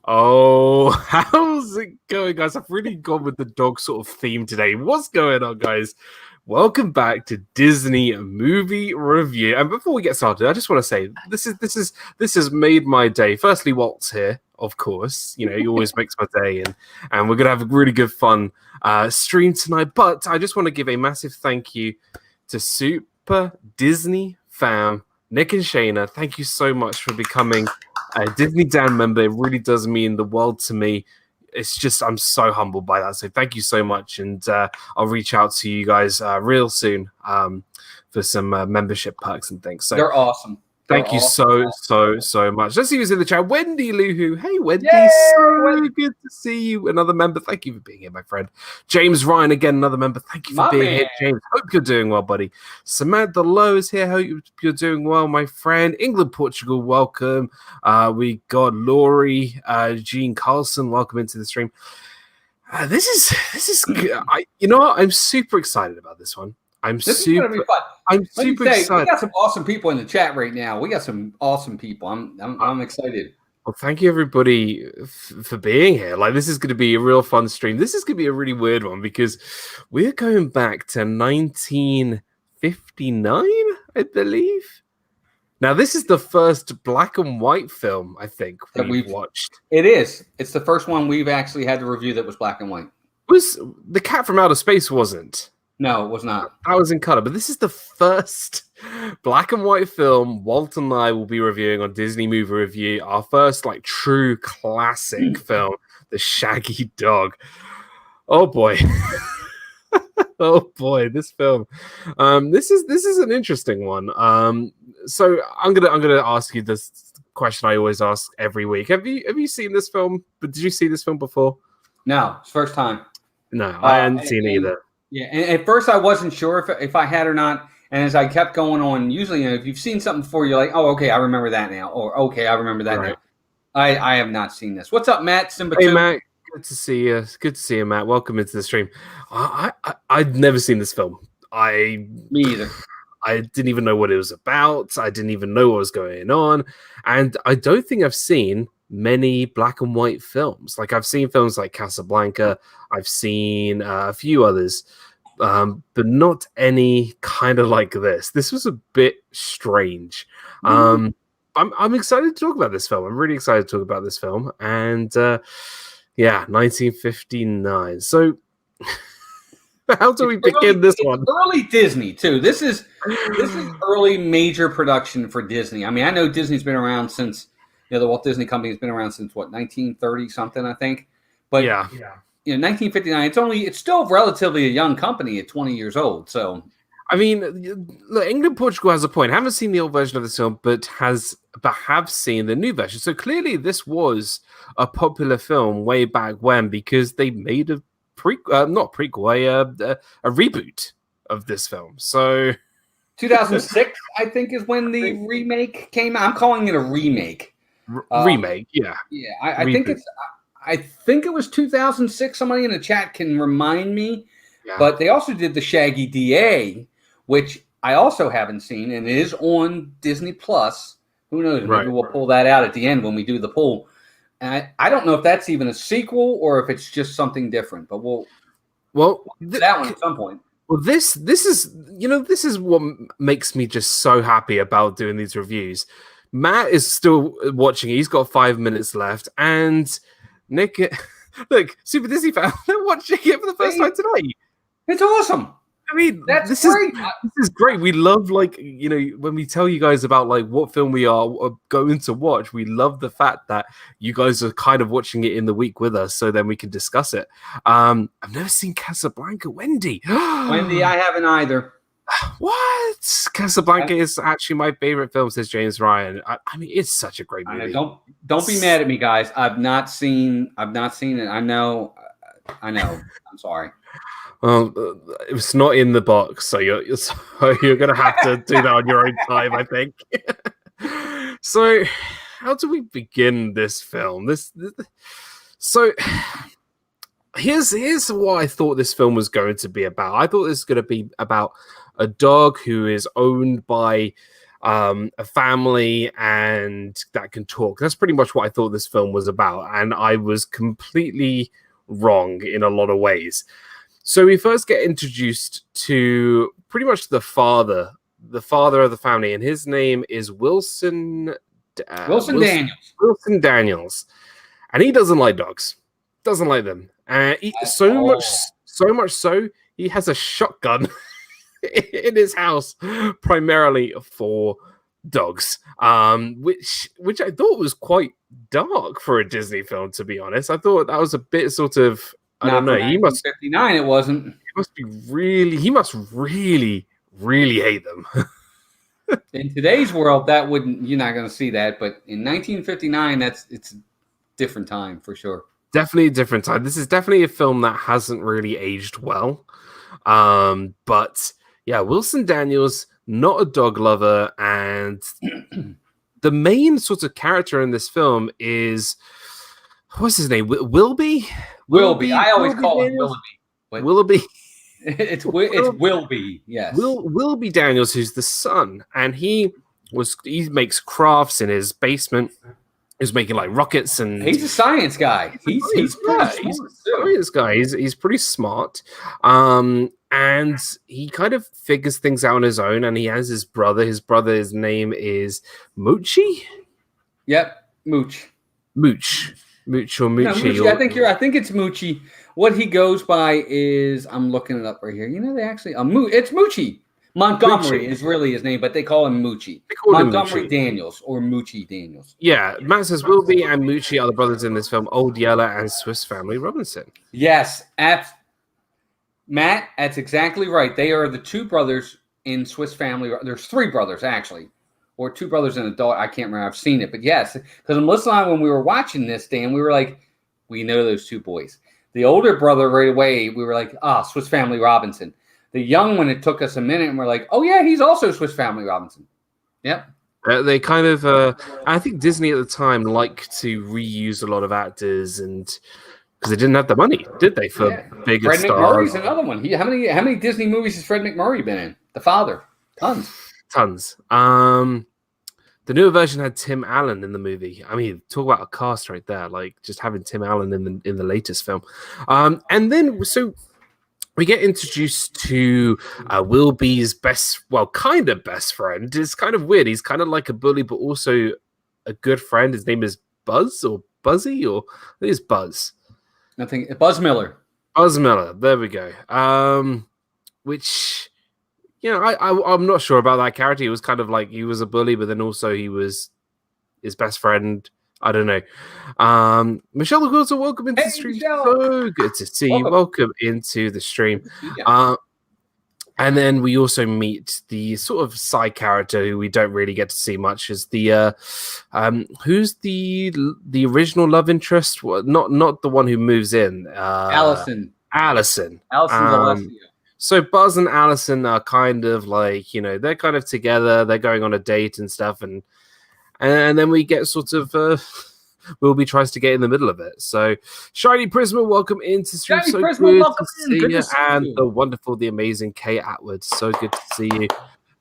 Oh, how's it going, guys? I've really gone with the dog sort of theme today. What's going on, guys? Welcome back to Disney Movie Review. And before we get started, I just want to say this has made my day. Firstly, Walt's here, of course. You know, he always makes my day, and we're gonna have a really good fun stream tonight. But I just want to give a massive thank you to Super Disney fam Nick and Shayna. Thank you so much for becoming a Disney Dan member. It really does mean the world to me. It's just, I'm so humbled by that. So thank you so much. And I'll reach out to you guys real soon for some membership perks and things. So they're awesome. Thank you so much. Let's see who's in the chat. Wendy Luhu. Hey, Wendy. Yay! So good to see you. Another member. Thank you for being here, my friend. James Ryan, again, another member. Thank you for being here, James. Hope you're doing well, buddy. Samantha Lowe is here. Hope you're doing well, my friend. England, Portugal, welcome. We got Laurie, Jean Carlson. Welcome into the stream. This is you know what? I'm super excited about this one. This is gonna be fun. I'm super excited. We got some awesome people in the chat right now. We got some awesome people. I'm excited. Well, thank you everybody for being here. Like, this is going to be a real fun stream. This is going to be a really weird one because we're going back to 1959, I believe. Now, this is the first black and white film I think that we've watched. It is. It's the first one we've actually had to review that was black and white. Was The Cat from Outer Space wasn't? No, it was not. That was in color, but this is the first black and white film Walt and I will be reviewing on Disney Movie Review. Our first, like, true classic film, The Shaggy Dog. Oh boy, oh boy, this film. This is an interesting one. So I'm gonna ask you this question I always ask every week. Have you seen this film? But did you see this film before? No, it's first time. No, I hadn't seen it either. Yeah, and at first I wasn't sure if I had or not. And as I kept going on, usually, if you've seen something before, you're like, oh, okay, I remember that now. Or, okay, I remember that now. I have not seen this. What's up, Matt? Simba Hey, Matt. Good to see you. Good to see you, Matt. Welcome into the stream. I'd never seen this film. Me either. I didn't even know what it was about. I didn't even know what was going on. And I don't think I've seen many black and white films. Like, I've seen films like Casablanca. I've seen a few others, but not any kind of like this. This was a bit strange. I'm excited to talk about this film. I'm really excited to talk about this film. And yeah, 1959. So how do we begin this one? Early Disney too. This is early major production for Disney. I mean, I know Disney's been around since, the Walt Disney Company has been around since what, 1930 something, I think. But yeah. 1959. It's still relatively a young company at 20 years old. So, I mean, look, England Portugal has a point. I haven't seen the old version of this film, but have seen the new version. So clearly, this was a popular film way back when because they made a reboot of this film. So 2006, I think, is when the remake came out. I'm calling it a remake. Remake, yeah. Yeah, I think it's. I think it was 2006. Somebody in the chat can remind me. Yeah. But they also did the Shaggy DA, which I also haven't seen, and it is on Disney Plus. Who knows? Maybe we'll pull that out at the end when we do the poll. And I don't know if that's even a sequel or if it's just something different. But we'll do that one at some point. Well, this is what makes me just so happy about doing these reviews. Matt is still watching. He's got 5 minutes left, and Nick, look, Super Disney fan, they're watching it for the first time today. It's awesome. I mean, this is great. We love, like, when we tell you guys about, like, what film we are going to watch, we love the fact that you guys are kind of watching it in the week with us, so then we can discuss it. I've never seen Casablanca. Wendy, I haven't either. What? Casablanca is actually my favorite film, says James Ryan. I mean, it's such a great movie. Don't be mad at me, guys. I've not seen it. I know. I'm sorry. Well, it's not in the box, so you're gonna have to do that on your own time, I think. So, how do we begin this film? So, here's what I thought this film was going to be about. I thought this was going to be about a dog who is owned by a family and that can talk. That's pretty much what I thought this film was about, and I was completely wrong in a lot of ways. So we first get introduced to pretty much the father of the family, and his name is Wilson Daniels. Wilson Daniels, and he doesn't like dogs, doesn't like them, so much so he has a shotgun in his house primarily for dogs, which I thought was quite dark for a Disney film, to be honest. I thought that was a bit sort of, I don't know. He must 59. It wasn't. He must really hate them. In today's world, you're not going to see that, but in 1959, it's a different time for sure. Definitely a different time. This is definitely a film that hasn't really aged well. But yeah, Wilson Daniels, not a dog lover, and the main sort of character in this film is, what's his name? Wilby. I always call him Willoughby. Willoughby. It's Wilby. Yes. Wilby Daniels, who's the son, and he makes crafts in his basement. He's making like rockets, and he's a science guy. He's a science guy. He's pretty smart. And he kind of figures things out on his own, and he has his brother. His brother's name is Moochie. Yep, Mooch or Moochie. No, Moochie. I think it's Moochie. What he goes by is, I'm looking it up right here. They actually it's Moochie. Montgomery is really his name, but they call him Moochie. Montgomery Daniels or Moochie Daniels. Yeah, Matt says Wilby and Moochie are the brothers in this film, Old Yeller and Swiss Family Robinson. Yes, Matt, that's exactly right. They are the two brothers in Swiss Family. There's three brothers, actually, or two brothers and a daughter. I can't remember. I've seen it, but yes, because I'm listening when we were watching this, Dan, we were like, we know those two boys. The older brother, right away, we were like, Swiss Family Robinson. The young one, it took us a minute, and we're like, oh, yeah, he's also Swiss Family Robinson. Yep. They kind of, I think Disney at the time liked to reuse a lot of actors, and because they didn't have the money, did they, for bigger stars? Fred McMurray's another one. How many Disney movies has Fred McMurray been in? The father. Tons. The newer version had Tim Allen in the movie. I mean, talk about a cast right there, like just having Tim Allen in the latest film. And then, so we get introduced to Wilby's kind of best friend. It's kind of weird. He's kind of like a bully, but also a good friend. His name is Buzz or Buzzy, or I think it's Buzz. Buzz Miller. Buzz Miller. There we go. Which, I'm not sure about that character. He was kind of like, he was a bully, but then also he was his best friend. I don't know. Michelle LaGuardia, welcome into the stream. Michelle. So good to see you. Welcome into the stream. And then we also meet the sort of side character who we don't really get to see much, is the who's the original love interest? Well, not the one who moves in. Allison. So Buzz and Allison are kind of like, they're kind of together. They're going on a date and stuff, and then we get sort of Wilby tries to get in the middle of it. So Shiny Prisma, welcome into stream. So good to see you. And the wonderful, the amazing Kay Atwood. So good to see you,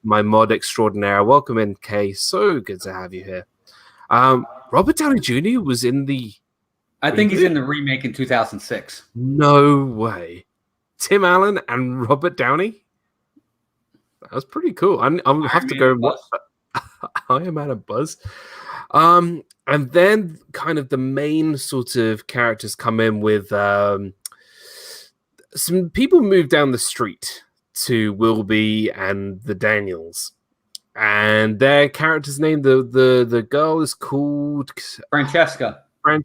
my mod extraordinaire. Welcome in, Kay. So good to have you here. Robert Downey Jr. was in the... I think he's in the remake in 2006. No way. Tim Allen and Robert Downey? That was pretty cool. I'll have to go and watch that. Iron Man and Buzz. And then kind of the main sort of characters come in with some people move down the street to Wilby and the Daniels. And their character's name, the girl is called Francesca. I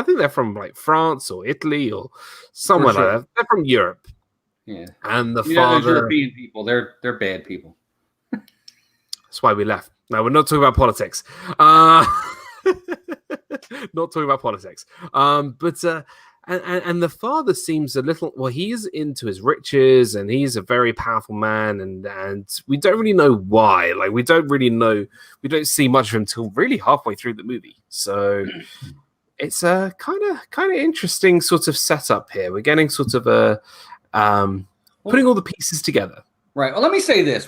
think they're from like France or Italy or somewhere like that. They're from Europe. Yeah. And the father, European people, they're bad people. That's why we left. No, we're not talking about politics. Not talking about politics. But and the father seems a little. Well, he's into his riches, and he's a very powerful man, and we don't really know why. Like, we don't really know. We don't see much of him till really halfway through the movie. So it's a kind of interesting sort of setup here. We're getting sort of a putting all the pieces together. Right. Well, let me say this.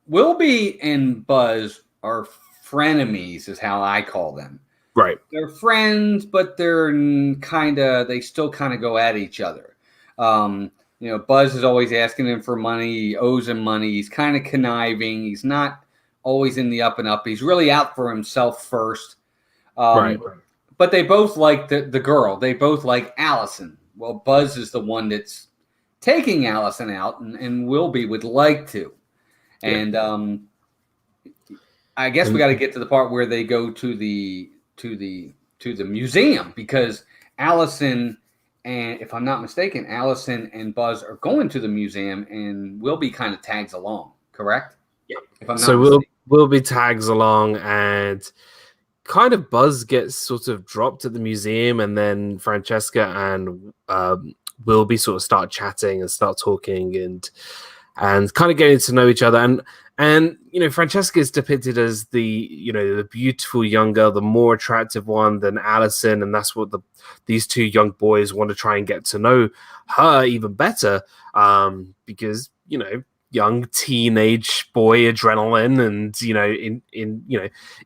Wilby and Buzz are frenemies, is how I call them. Right. They're friends, but they still kind of go at each other. Buzz is always asking him for money. He owes him money. He's kind of conniving. He's not always in the up and up. He's really out for himself first. Right. But they both like the girl. They both like Allison. Well, Buzz is the one that's taking Allison out, and Wilby would like to. And I guess we got to get to the part where they go to the museum, because Allison and, if I'm not mistaken, Allison and Buzz are going to the museum, and Wilby kind of tags along. Correct? Yeah. If I'm not so mistaken. Wilby tags along, and kind of Buzz gets sort of dropped at the museum, and then Francesca and Wilby sort of start chatting and start talking and kind of getting to know each other. And Francesca is depicted as the beautiful young girl, the more attractive one than Allison, and that's what these two young boys want to try and get to know her even better, because young teenage boy adrenaline and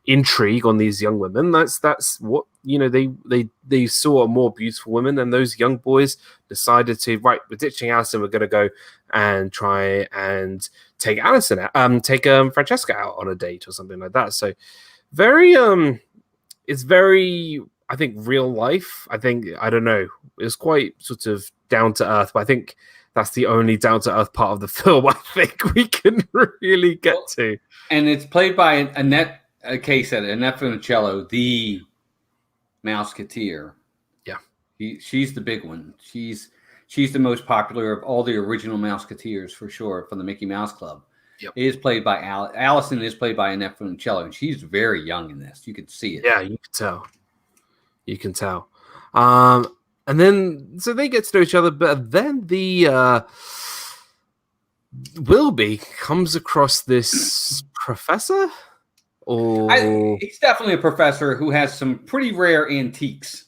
intrigue on these young women. That's what they saw a more beautiful woman, and those young boys decided to, right, we're ditching Allison, we're going to go and try and take Allison out, take Francesca out on a date or something like that. So it's very, I think, real life. I don't know, it's quite sort of down to earth, but I think that's the only down to earth part of the film I think we can really get to. And it's played by Annette Funicello, the Mouseketeer. Yeah, she's the big one. She's the most popular of all the original Mouseketeers, for sure, from the Mickey Mouse Club. Yep. It is played by Allison is played by Annette Funicello, and she's very young in this. You can see it. Yeah, you can tell. And then, so they get to know each other, but then Wilby comes across this professor, he's definitely a professor who has some pretty rare antiques.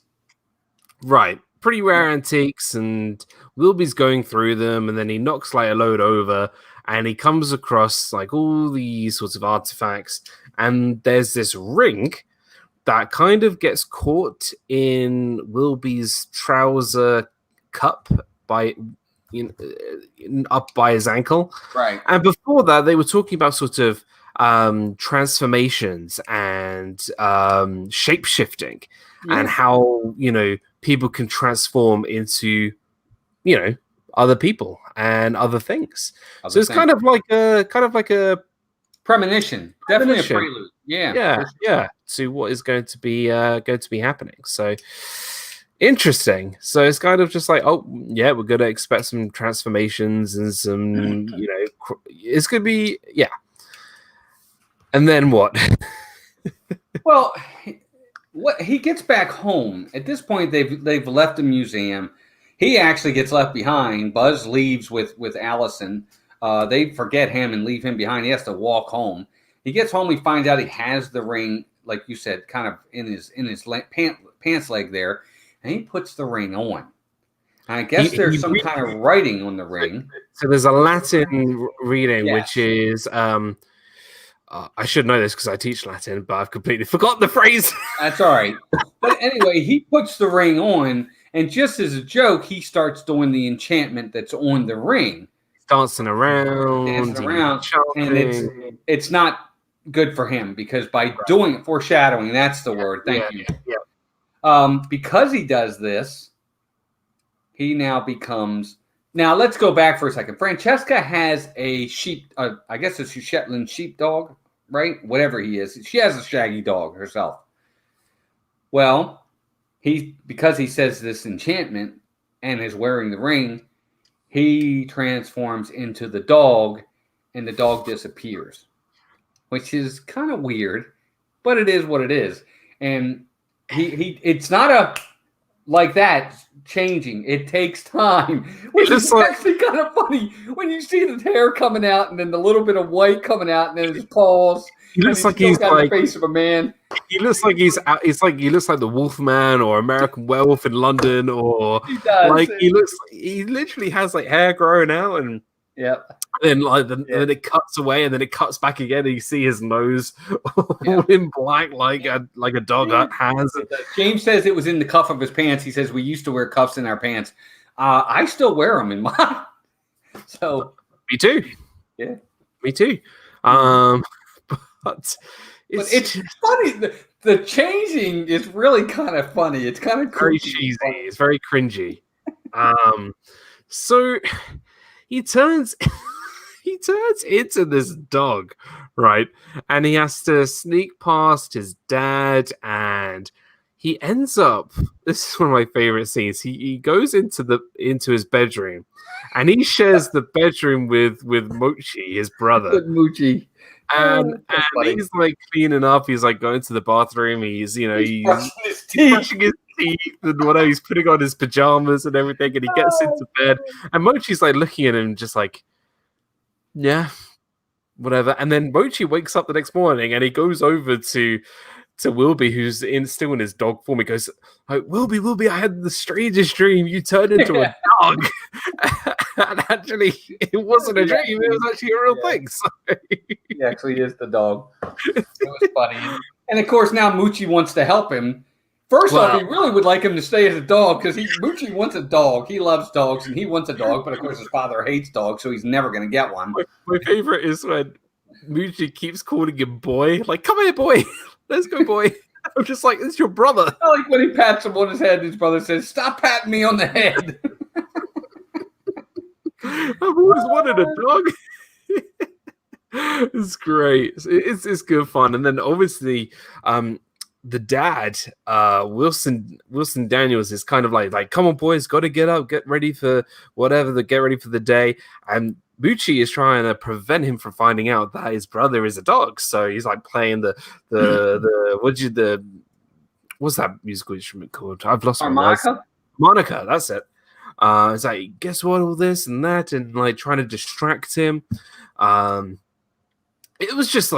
Right, pretty rare antiques, and Wilby's going through them, and then he knocks like a load over, and he comes across like all these sorts of artifacts, and there's this ring that kind of gets caught in Wilby's trouser cup up by his ankle. Right. And before that, they were talking about sort of transformations and shape-shifting, and how, people can transform into, other people and other things. It's kind of like a premonition. Definitely a prelude. Yeah, to what is going to be happening. So interesting. So it's kind of just like, oh yeah, we're gonna expect some transformations and some, it's gonna be, yeah. And then what? Well, he gets back home. At this point, they've left the museum. He actually gets left behind. Buzz leaves with Allison. They forget him and leave him behind. He has to walk home. He gets home. He finds out he has the ring, like you said, kind of in his pants leg there, and he puts the ring on. I guess there's some kind of writing on the ring. So there's a Latin reading, which is I should know this because I teach Latin, but I've completely forgotten the phrase. That's all right. But anyway, he puts the ring on, and just as a joke, he starts doing the enchantment that's on the ring. Dancing around, and it's not good for him, because by doing it, foreshadowing, that's the word. Thank you. Yeah. Because he does this, he now becomes. Now let's go back for a second. Francesca has a sheep. I guess it's a Shetland sheepdog, right? Whatever he is, she has a Shaggy dog herself. Well, because he says this enchantment and is wearing the ring, he transforms into the dog, and the dog disappears, which is kind of weird, but it is what it is. And it's not a like that changing. It takes time, which is actually kind of funny when you see the hair coming out and then the little bit of white coming out and then his paws. He looks like he's got the face of a man. He looks like he looks like the Wolfman or American Werewolf in London, or he does. Like he literally has like hair growing out, and Yeah. And then it cuts away, and then it cuts back again, and you see his nose all in black, like a dog has. James says it was in the cuff of his pants. He says we used to wear cuffs in our pants. I still wear them in mine. So me too. Yeah, me too. But it's funny. The changing is really kind of funny. It's kind of very cheesy. It's very cringy. So he turns into this dog, right? And he has to sneak past his dad, and he ends up. This is one of my favorite scenes. He goes into his bedroom, and he shares the bedroom with Mochi, his brother. With Mochi. And he's like cleaning up. He's like going to the bathroom. He's brushing his teeth and whatever. He's putting on his pajamas and everything. And he gets into bed. And Mochi's like looking at him, just like, yeah, whatever. And then Mochi wakes up the next morning and he goes over to Wilby, who's still in his dog form. He goes, like, Wilby, I had the strangest dream. You turned into a dog. And actually, it wasn't a dream. It was actually a real thing. So. He actually is the dog. It was funny. And of course, now Moochie wants to help him. First off, he really would like him to stay as a dog because Moochie wants a dog. He loves dogs and he wants a dog. But of course, his father hates dogs, so he's never going to get one. My favorite is when Moochie keeps calling him boy. Like, come here, boy. Let's go, boy. I'm just like, it's your brother. I like when he pats him on his head, his brother says, stop patting me on the head. I've always wanted a dog. It's great. It's good fun. And then obviously, the dad, Wilson Daniels, is kind of like, come on, boys, got to get up, get ready for whatever, get ready for the day. And Bucci is trying to prevent him from finding out that his brother is a dog. So he's like playing what's that musical instrument called? I've lost my words. Monica, that's it. It's like, guess what, all this and that, and like trying to distract him. It was just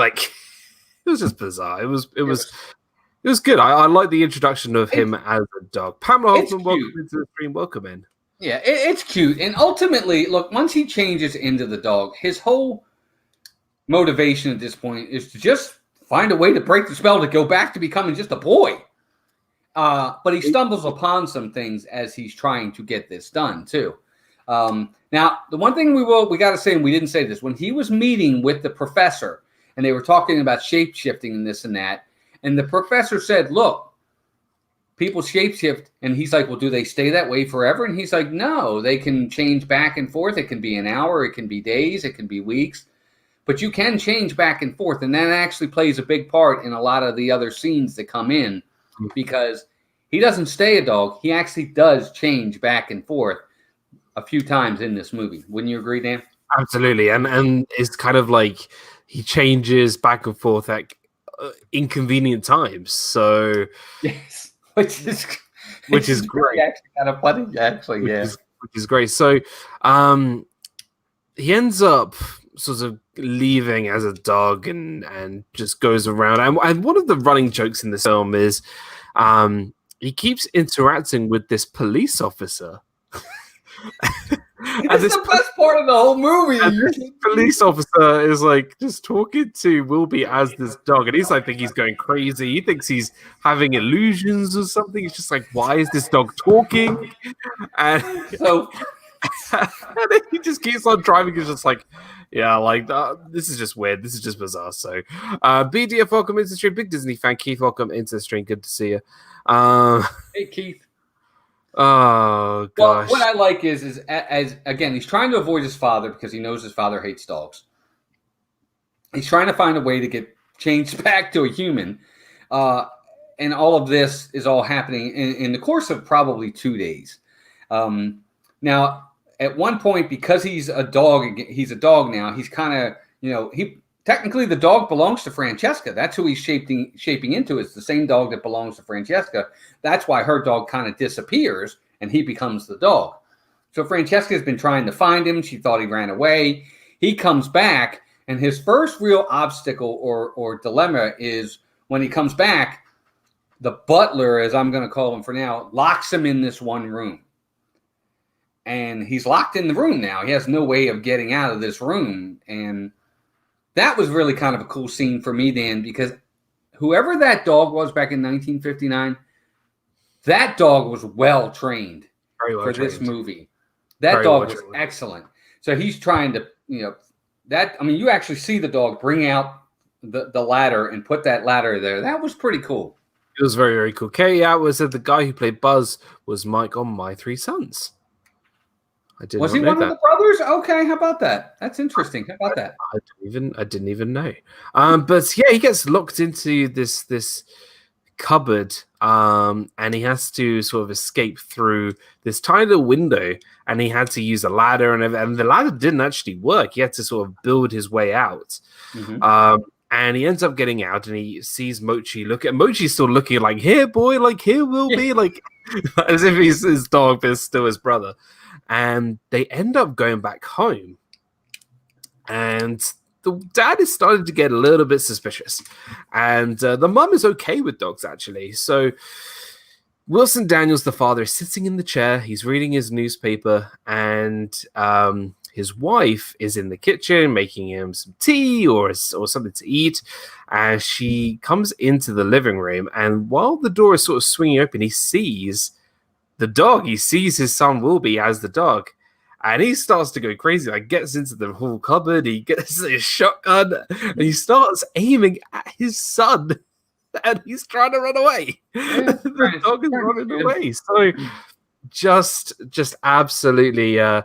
bizarre. It was good. I like the introduction of him as a dog. Pamela Hoffman, welcome into the stream. Welcome in. Yeah, it's cute. And ultimately, look, once he changes into the dog, his whole motivation at this point is to just find a way to break the spell to go back to becoming just a boy. But he stumbles upon some things as he's trying to get this done, too. Now, the one thing we got to say, and we didn't say this, when he was meeting with the professor, and they were talking about shape-shifting and this and that, and the professor said, look, people shapeshift, and he's like, well, do they stay that way forever? And he's like, no, they can change back and forth. It can be an hour, it can be days, it can be weeks, but you can change back and forth. And that actually plays a big part in a lot of the other scenes that come in, because he doesn't stay a dog. He actually does change back and forth a few times in this movie. Wouldn't you agree, Dan? Absolutely. And it's kind of like he changes back and forth at inconvenient times. So yes. Which is great. Actually, kind of funny, actually, which is great. So, he ends up sort of leaving as a dog and just goes around. And one of the running jokes in this film is, he keeps interacting with this police officer. It's the best part of the whole movie. This police officer is like just talking to Wilby as this dog, and he's like, think he's going crazy. He thinks he's having illusions or something. He's just like, why is this dog talking? And so and then he just keeps on driving. He's just like, yeah, like this is just weird. This is just bizarre. So, BDF, welcome into the stream. Big Disney fan, Keith, welcome into the stream. Good to see you. Hey, Keith. Oh gosh. Well, what I like is as again, he's trying to avoid his father because he knows his father hates dogs. He's trying to find a way to get changed back to a human, and all of this is all happening in the course of probably 2 days. Now, at one point, because he's a dog now. He's kind of technically the dog belongs to Francesca. That's who he's shaping into. It's the same dog that belongs to Francesca. That's why her dog kind of disappears and he becomes the dog. So Francesca's been trying to find him. She thought he ran away. He comes back, and his first real obstacle or dilemma is when he comes back, the butler, as I'm going to call him for now, locks him in this one room. and he's locked in the room now. He has no way of getting out of this room. And that was really kind of a cool scene for me, Dan, because whoever that dog was back in 1959, that dog was well trained for this movie. That dog was excellent. So he's trying to, you actually see the dog bring out the ladder and put that ladder there. That was pretty cool. It was very, very cool. Katie said the guy who played Buzz was Mike on My Three Sons. Was he one of the brothers? Okay, how about that? That's interesting. How about that? I didn't even know. But yeah, he gets locked into this cupboard, and he has to sort of escape through this tiny little window, and he had to use a ladder, and the ladder didn't actually work. He had to sort of build his way out. Mm-hmm. And he ends up getting out, and he sees Mochi. Mochi's still looking like, here, boy, like, here will be, like, as if he's his dog, but it's still his brother. And they end up going back home. And the dad is starting to get a little bit suspicious. And the mum is okay with dogs, actually. So Wilson Daniels, the father, is sitting in the chair. He's reading his newspaper. And his wife is in the kitchen making him some tea or something to eat. And she comes into the living room. And while the door is sort of swinging open, he sees the dog. He sees his son Wilby as the dog, and he starts to go crazy. Like, gets into the whole cupboard, he gets his shotgun, and he starts aiming at his son, and he's trying to run away. The dog is running away. So just absolutely, I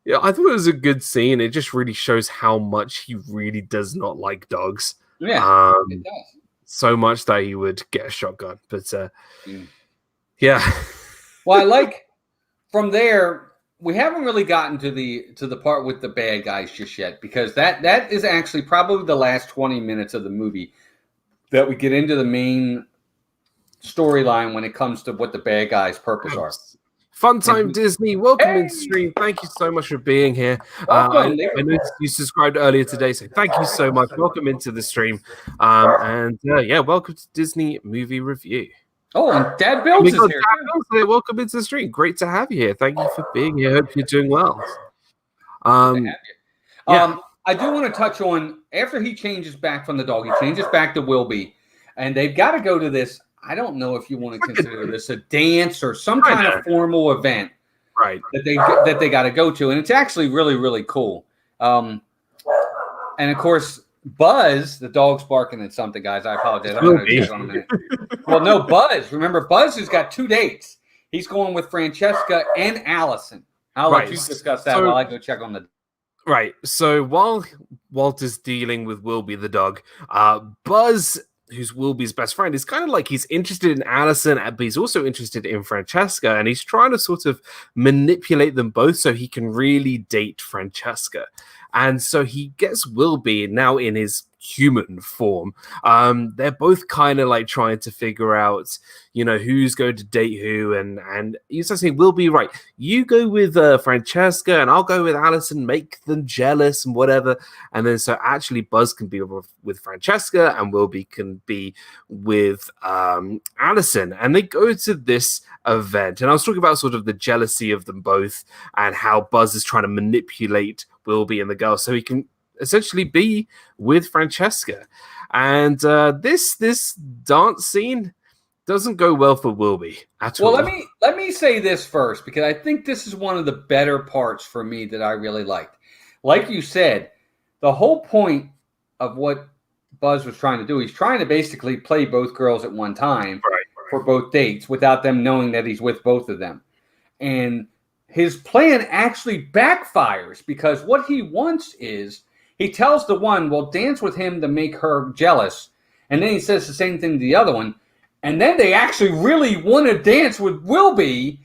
thought it was a good scene. It just really shows how much he really does not like dogs. Yeah, it does. So much that he would get a shotgun. But yeah. Well, I like from there, we haven't really gotten to the part with the bad guys just yet, because that is actually probably the last 20 minutes of the movie that we get into the main storyline when it comes to what the bad guys' purpose are. Fun time, Disney. Welcome into the stream. Thank you so much for being here. I noticed you subscribed earlier today, so thank you so much. Welcome into the stream. Welcome to Disney Movie Review. Oh, and Dad Bills is here. Welcome into the stream. Great to have you here. Thank you for being here. Hope you're doing well. I do want to touch on, after he changes back from the dog, he changes back to Wilby, and they've got to go to this. I don't know if you want to consider this a dance or some kind of formal event, right? That they got to go to, and it's actually really, really cool. And of course, Buzz, the dog's barking at something, guys. I apologize. I'm going to check on a minute. Well, no, Buzz. Remember, Buzz has got 2 dates. He's going with Francesca and Allison. I'll let you discuss that while I go check on the. Right. So while Walt is dealing with Wilby the dog, Buzz, who's Wilby's best friend, is kind of like, he's interested in Allison, but he's also interested in Francesca, and he's trying to sort of manipulate them both so he can really date Francesca. And so he gets Wilby now in his human form. They're both kind of like trying to figure out, who's going to date who. And he's saying, Wilby, right, you go with Francesca and I'll go with Allison, make them jealous and whatever. And then so actually Buzz can be with Francesca and Wilby can be with Allison. And they go to this event. And I was talking about sort of the jealousy of them both and how Buzz is trying to manipulate Wilby and the girl so he can essentially be with Francesca. And this dance scene doesn't go well for Wilby at all. Well, let me say this first, because I think this is one of the better parts for me that I really liked. Like you said, the whole point of what Buzz was trying to do, he's trying to basically play both girls at one time for both dates without them knowing that he's with both of them. And his plan actually backfires, because what he wants is, he tells the one, well, dance with him to make her jealous. And then he says the same thing to the other one. And then they actually really want to dance with Wilby,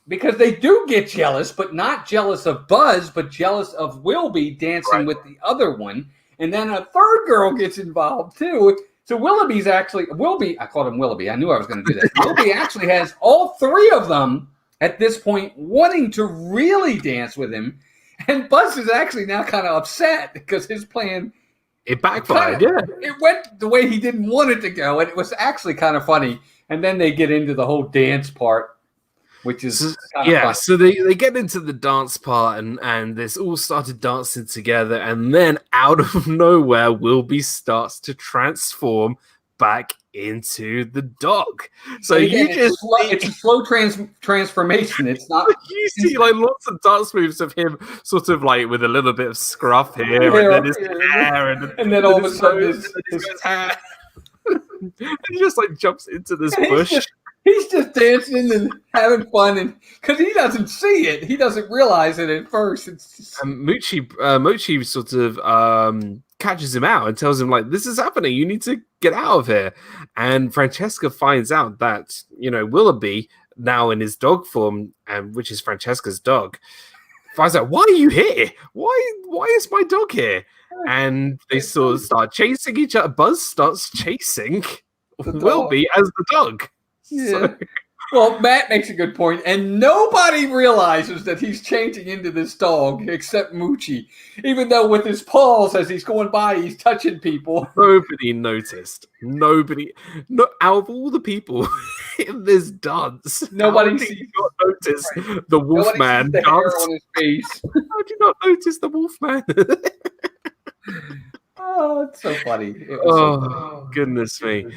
because they do get jealous, but not jealous of Buzz, but jealous of Wilby dancing with the other one. And then a third girl gets involved too. So Wilby, I called him Willoughby. I knew I was going to do that. Wilby actually has all 3 of them at this point wanting to really dance with him. And Buzz is actually now kind of upset because his plan, it backfired. It went the way he didn't want it to go, and it was actually kind of funny. And then they get into the whole dance part. which is so they get into the dance part and this all started dancing together, and then out of nowhere Wilby starts to transform back into the dog. So it's a slow transformation. It's not you see like lots of dance moves of him sort of like with a little bit of scruff here and then his hair and then all of a sudden his hair. And he just like jumps into this bush. He's just dancing and having fun, and because he doesn't see it, he doesn't realize it at first. It's just... Mochi sort of catches him out and tells him like, "This is happening. You need to get out of here." And Francesca finds out that Willoughby, now in his dog form, and which is Francesca's dog, finds out, "Why are you here? Why is my dog here?" And they sort of start chasing each other. Buzz starts chasing Willoughby as the dog. Yeah. So... Well, Matt makes a good point, and nobody realizes that he's changing into this dog except Moochie, even though with his paws as he's going by, he's touching people. Nobody noticed. Out of all the people in this dance, nobody got notice the Wolfman dance on his face. How do you not notice the Wolfman? Oh, it's so funny. So funny. Goodness me.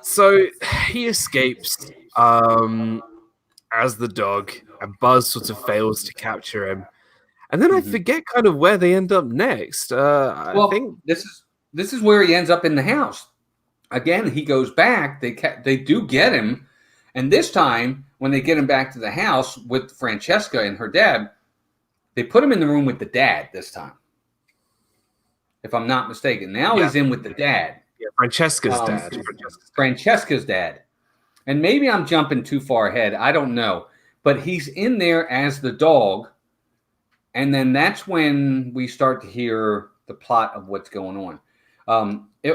So he escapes as the dog, and Buzz sort of fails to capture him. And then I forget kind of where they end up next. I think this is where he ends up in the house. Again, he goes back. They do get him, and this time when they get him back to the house with Francesca and her dad, they put him in the room with the dad this time. If I'm not mistaken, now he's in with the dad. Yeah, Francesca's dad. Francesca's dad. And maybe I'm jumping too far ahead. I don't know. But he's in there as the dog. And then that's when we start to hear the plot of what's going on.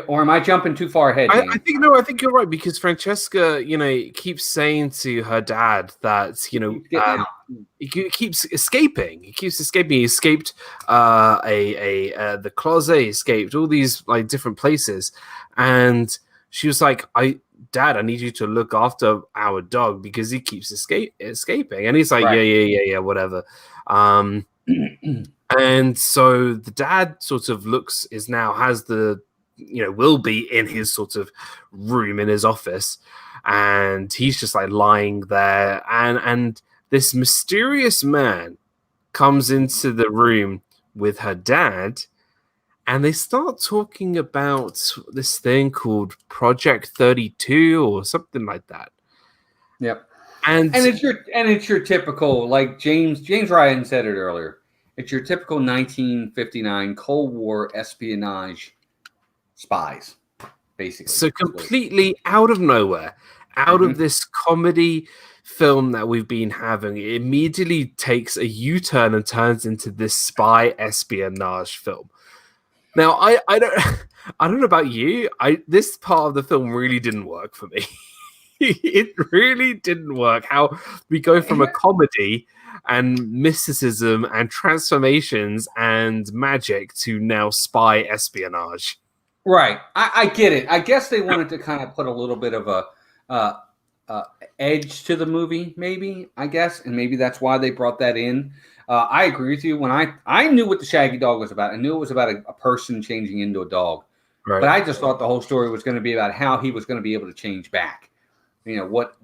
Or am I jumping too far ahead? I think you're right, because Francesca, keeps saying to her dad that, he keeps escaping. He escaped the closet, he escaped all these like different places. And she was like, Dad, I need you to look after our dog because he keeps escaping. And he's like, yeah, whatever. And so the dad sort of has the, will be in his sort of room in his office, and he's just like lying there, and this mysterious man comes into the room with her dad, and they start talking about this thing called Project 32 or something like that. Yep. And it's your typical, like James Ryan said it earlier, it's your typical 1959 Cold War espionage spies, basically. So completely out of nowhere, out of this comedy film that we've been having, it immediately takes a U-turn and turns into this spy espionage film. Now, I don't know about you. This part of the film really didn't work for me. It really didn't work. How we go from a comedy and mysticism and transformations and magic to now spy espionage. Right. I get it. I guess they wanted to kind of put a little bit of a edge to the movie, maybe, I guess. And maybe that's why they brought that in. I agree with you. When I knew what the Shaggy dog was about. I knew it was about a person changing into a dog. Right. But I just thought the whole story was going to be about how he was going to be able to change back. What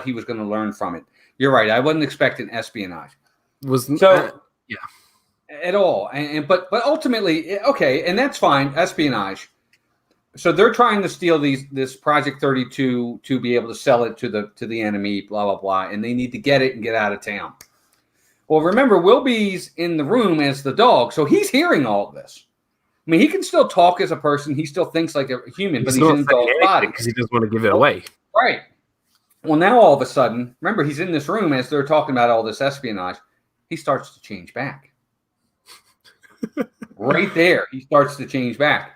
he was going to learn from it. You're right. I wasn't expecting espionage. At all. But ultimately, okay, and that's fine. Espionage. So they're trying to steal this Project 32 to be able to sell it to the enemy, blah, blah, blah, and they need to get it and get out of town. Well, remember, Wilby's in the room as the dog, so he's hearing all of this. I mean, he can still talk as a person. He still thinks like a human, but he's in a dog's body. Because he doesn't want to give it away. Right. Well, now all of a sudden, remember, he's in this room as they're talking about all this espionage. He starts to change back. Right there, he starts to change back.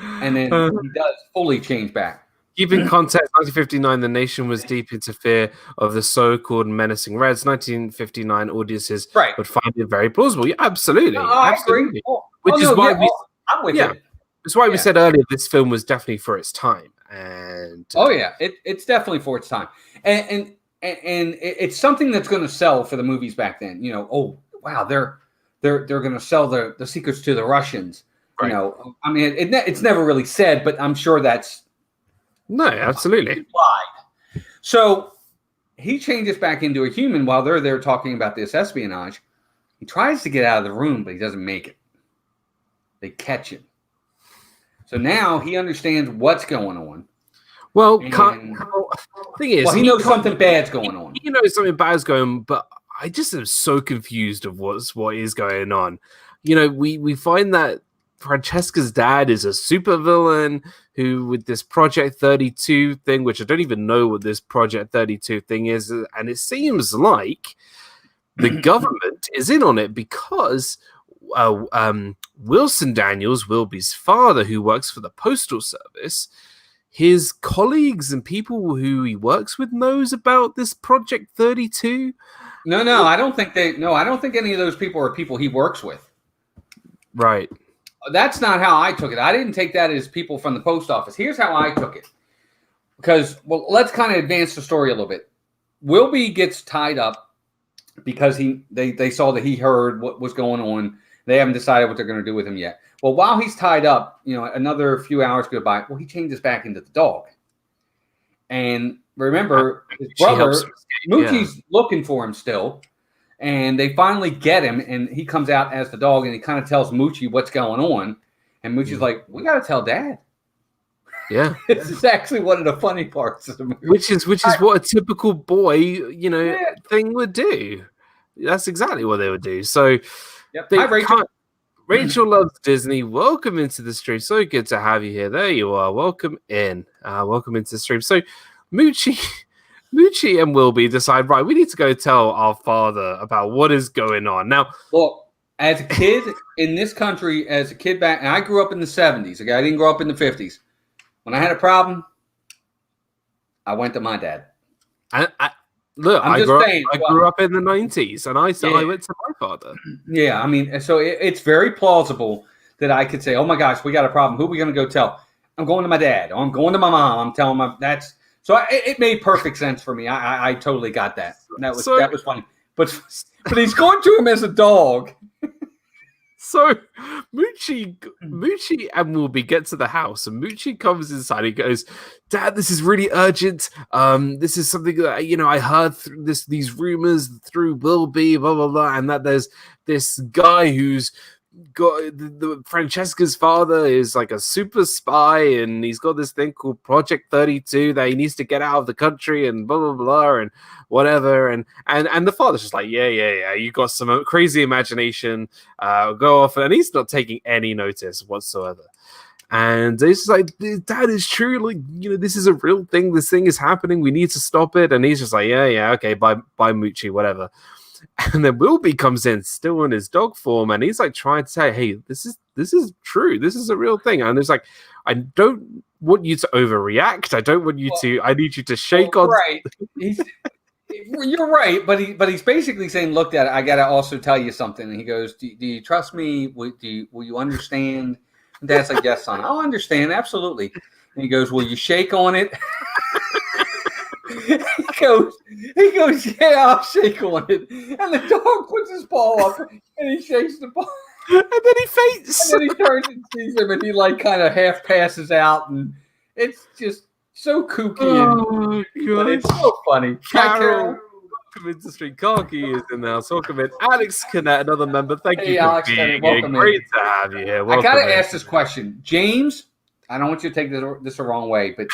And then he does fully change back. Keep in context, 1959, the nation was deep into fear of the so-called menacing Reds. 1959 audiences would find it very plausible. Yeah, absolutely. Absolutely. I'm with you. That's why we said earlier this film was definitely for its time. And it's definitely for its time. And and it's something that's going to sell for the movies back then. You know, oh wow, they're going to sell the secrets to the Russians. Right. You know, I mean, it's never really said, but I'm sure that's absolutely implied. So he changes back into a human while they're there talking about this espionage. He tries to get out of the room, but he doesn't make it. They catch him. So now he understands what's going on. Well, thing is, he knows something bad's going on. He knows something bad's going on, but I just am so confused of what is going on. You know, we find that Francesca's dad is a supervillain who, with this Project 32 thing, which I don't even know what this Project 32 thing is, and it seems like the government is in on it because Wilson Daniels, Wilby's father, who works for the Postal Service, his colleagues and people who he works with knows about this Project 32. No, I don't think I don't think any of those people are people he works with. Right. That's not how I took it. I didn't take that as people from the post office. Here's how I took it. Because, well, let's kind of advance the story a little bit. Wilby gets tied up because they saw that he heard what was going on. They haven't decided what they're going to do with him yet. Well, while he's tied up, you know, another few hours go by. Well, he changes back into the dog. And remember, his brother, Moochie's looking for him still. And they finally get him, and he comes out as the dog, and he kind of tells Moochie what's going on. And Moochie's like, we got to tell Dad. Yeah. This is actually one of the funny parts of the movie. Which is what a typical boy, you know, thing would do. That's exactly what they would do. So, hi, Rachel. Rachel loves Disney. Welcome into the stream. So good to have you here. There you are. Welcome in. Welcome into the stream. So, Moochie and Wilby decide, right, we need to go tell our father about what is going on. Now, well, as a kid in this country, back, and I grew up in the 70s. Okay, I didn't grow up in the 50s. When I had a problem, I went to my dad. I grew up in the 90s, and I went to my father. Yeah, I mean, so it's very plausible that I could say, oh my gosh, we got a problem. Who are we going to go tell? I'm going to my dad. Or I'm going to my mom. I'm telling my that's. So it made perfect sense for me. I totally got that. That was funny. But he's going to him as a dog. So Moochie and Wilby get to the house, and Moochie comes inside. He goes, "Dad, this is really urgent. This is something that, you know, I heard through these rumors through Wilby, blah blah blah, and that there's this guy who's got the Francesca's father is like a super spy, and he's got this thing called Project 32 that he needs to get out of the country, and blah blah blah, and whatever." And the father's just like, yeah, you got some crazy imagination, go off. And he's not taking any notice whatsoever. And he's just like, Dad, is true, like, you know, this is a real thing, this thing is happening, we need to stop it. And he's just like, yeah, okay, bye Moochie, whatever. And then Wilby comes in, still in his dog form, and he's like trying to say, "Hey, this is true. This is a real thing." And it's like, I don't want you to overreact. I don't want you to. I need you to shake on. Right. You're right, but he's basically saying, "Look, Dad, I gotta also tell you something." And he goes, "Do you trust me? Will you understand?" And Dad's like, "Yes, son, I'll understand absolutely." And he goes, "Will you shake on it?" He goes, "Yeah, I'll shake on it." And the dog puts his paw up and he shakes the paw. And then he faints. And then he turns and sees him, and he like kind of half passes out, and it's just so kooky. Oh, God. It's so funny. Carol. Welcome into Street. Karki is in the house. Welcome in. Alex Canet, another member. Thank you for Alex, being here. Great to have you here. Welcome I got to ask this question. James, I don't want you to take this the wrong way, but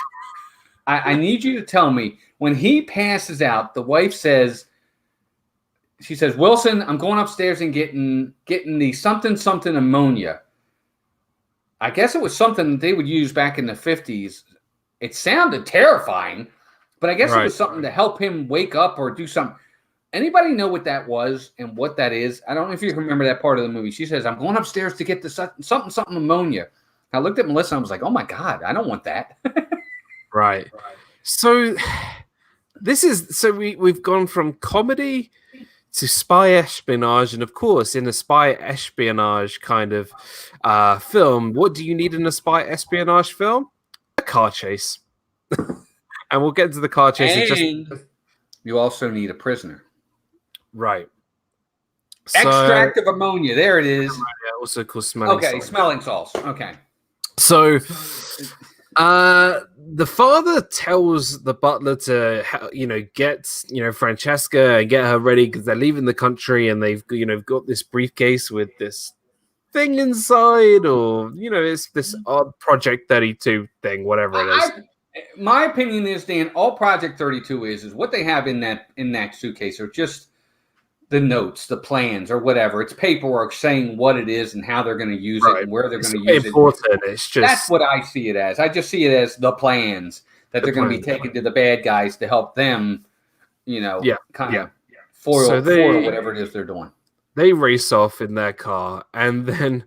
I need you to tell me, when he passes out, the wife says, she says, "Wilson, I'm going upstairs and getting the something ammonia." I guess it was something that they would use back in the 50s. It sounded terrifying, but I guess it was something to help him wake up or do something. Anybody know what that was and what that is? I don't know if you remember that part of the movie. She says, "I'm going upstairs to get the something ammonia." I looked at Melissa and I was like, "Oh my God, I don't want that." Right. So we've gone from comedy to spy espionage, and of course, in a spy espionage kind of film, what do you need in a spy espionage film? A car chase. And we'll get into the car chase in just you also need a prisoner. Right. Extract of ammonia. There it is. Also called smelling salts. Okay, smelling salts. Okay. So, the father tells the butler to, get, Francesca and get her ready because they're leaving the country and they've, got this briefcase with this thing inside, or, it's this odd Project 32 thing, whatever it is. My opinion is, Dan, all Project 32 is what they have in that suitcase are just the notes, the plans, or whatever. It's paperwork saying what it is and how they're going to use it and where they're going to use it. It's just, that's what I see it as. I just see it as the plans that they're going to be taken to the bad guys to help them, kind of foil whatever it is they're doing. They race off in their car, and then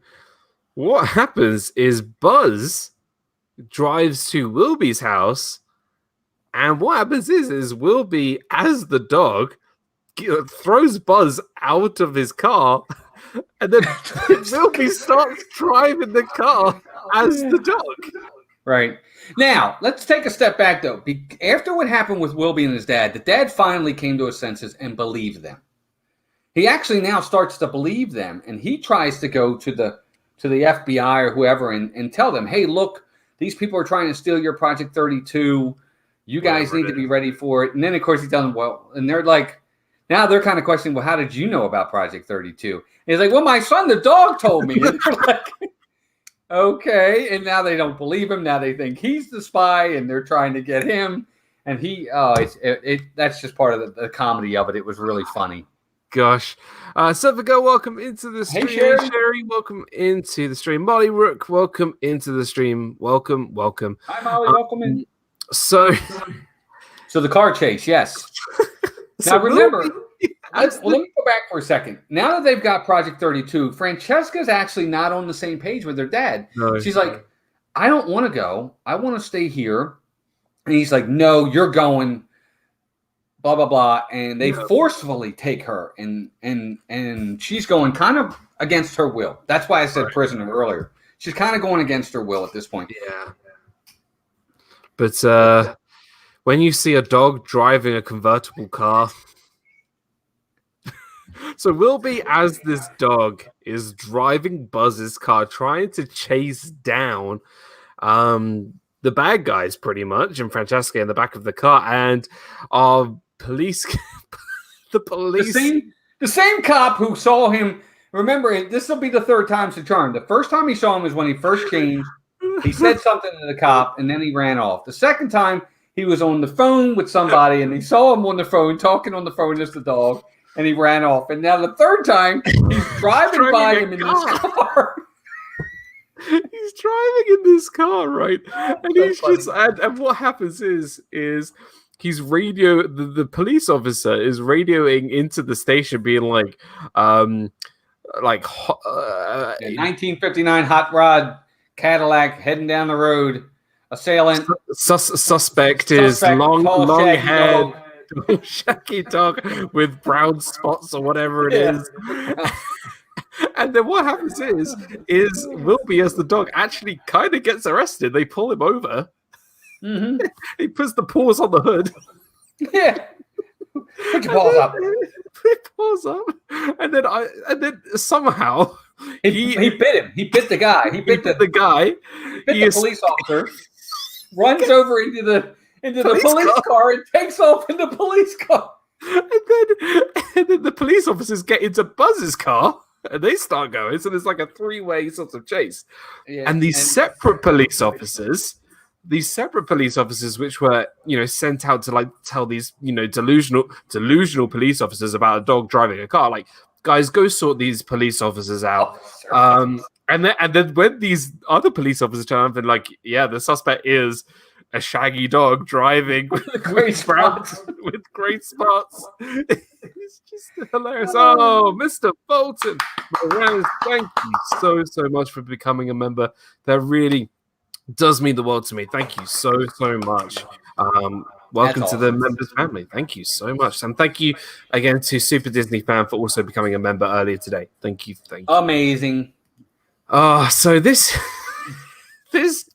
what happens is Buzz drives to Wilby's house, and what happens is Wilby, as the dog, throws Buzz out of his car, and then Wilby starts driving the car as the dog. Right. Now, let's take a step back, though. After what happened with Wilby and his dad, the dad finally came to his senses and believed them. He actually now starts to believe them, and he tries to go to the FBI or whoever and tell them, hey, look, these people are trying to steal your Project 32. You guys need to be ready for it. And then, of course, he tells them, well, and they're like, now they're kind of questioning, well, how did you know about Project 32? And he's like, well, my son, the dog, told me. And they're like, okay. And now they don't believe him. Now they think he's the spy, and they're trying to get him. And that's just part of the comedy of it. It was really funny. Gosh. Sevigo, welcome into the stream. Hey, Sherry. Sherry, welcome into the stream. Molly Rook, welcome into the stream. Welcome. Hi, Molly. Welcome in. So the car chase, yes. Now, remember, let me go back for a second. Now that they've got Project 32, Francesca's actually not on the same page with her dad. No. She's like, I don't want to go. I want to stay here. And he's like, no, you're going, blah, blah, blah. And they forcefully take her, and she's going kind of against her will. That's why I said prisoner earlier. She's kind of going against her will at this point. Yeah. But when you see a dog driving a convertible car, so Wilby, as this dog, is driving Buzz's car, trying to chase down the bad guys, pretty much, and Francesca in the back of the car, and our police, the same cop who saw him. Remember, this will be the third time's the charm. The first time he saw him was when he first changed. He said something to the cop, and then he ran off. The second time, he was on the phone with somebody, and he saw him on the phone, talking on the phone as the dog, and he ran off. And now the third time, he's driving by him in this car. He's driving in this car, right? And he's just, and what happens is he's the police officer is radioing into the station, being like 1959 hot rod Cadillac heading down the road. Assailant. Suspect is long haired, shaggy dog with brown spots or whatever it is. And then what happens is Wilby, as the dog, actually kind of gets arrested. They pull him over. Mm-hmm. He puts the paws on the hood. Yeah. Put your paws up. Put paws up. And then somehow he bit him. He bit the guy. He bit the guy. He bit the police officer. Runs over into the police car and takes off in the police car. And then the police officers get into Buzz's car and they start going. So there's like a three-way sort of chase. Yeah, and these separate police officers, which were, sent out to tell these, delusional police officers about a dog driving a car, like, guys, go sort these police officers out. And then when these other police officers turn up and the suspect is a shaggy dog driving with great spots. It's just hilarious. Oh, Mr. Bolton, Morales, thank you so much for becoming a member. That really does mean the world to me. Thank you so much. Welcome to the members family. Thank you so much. And thank you again to Super Disney Fan for also becoming a member earlier today. Thank you. Amazing. So this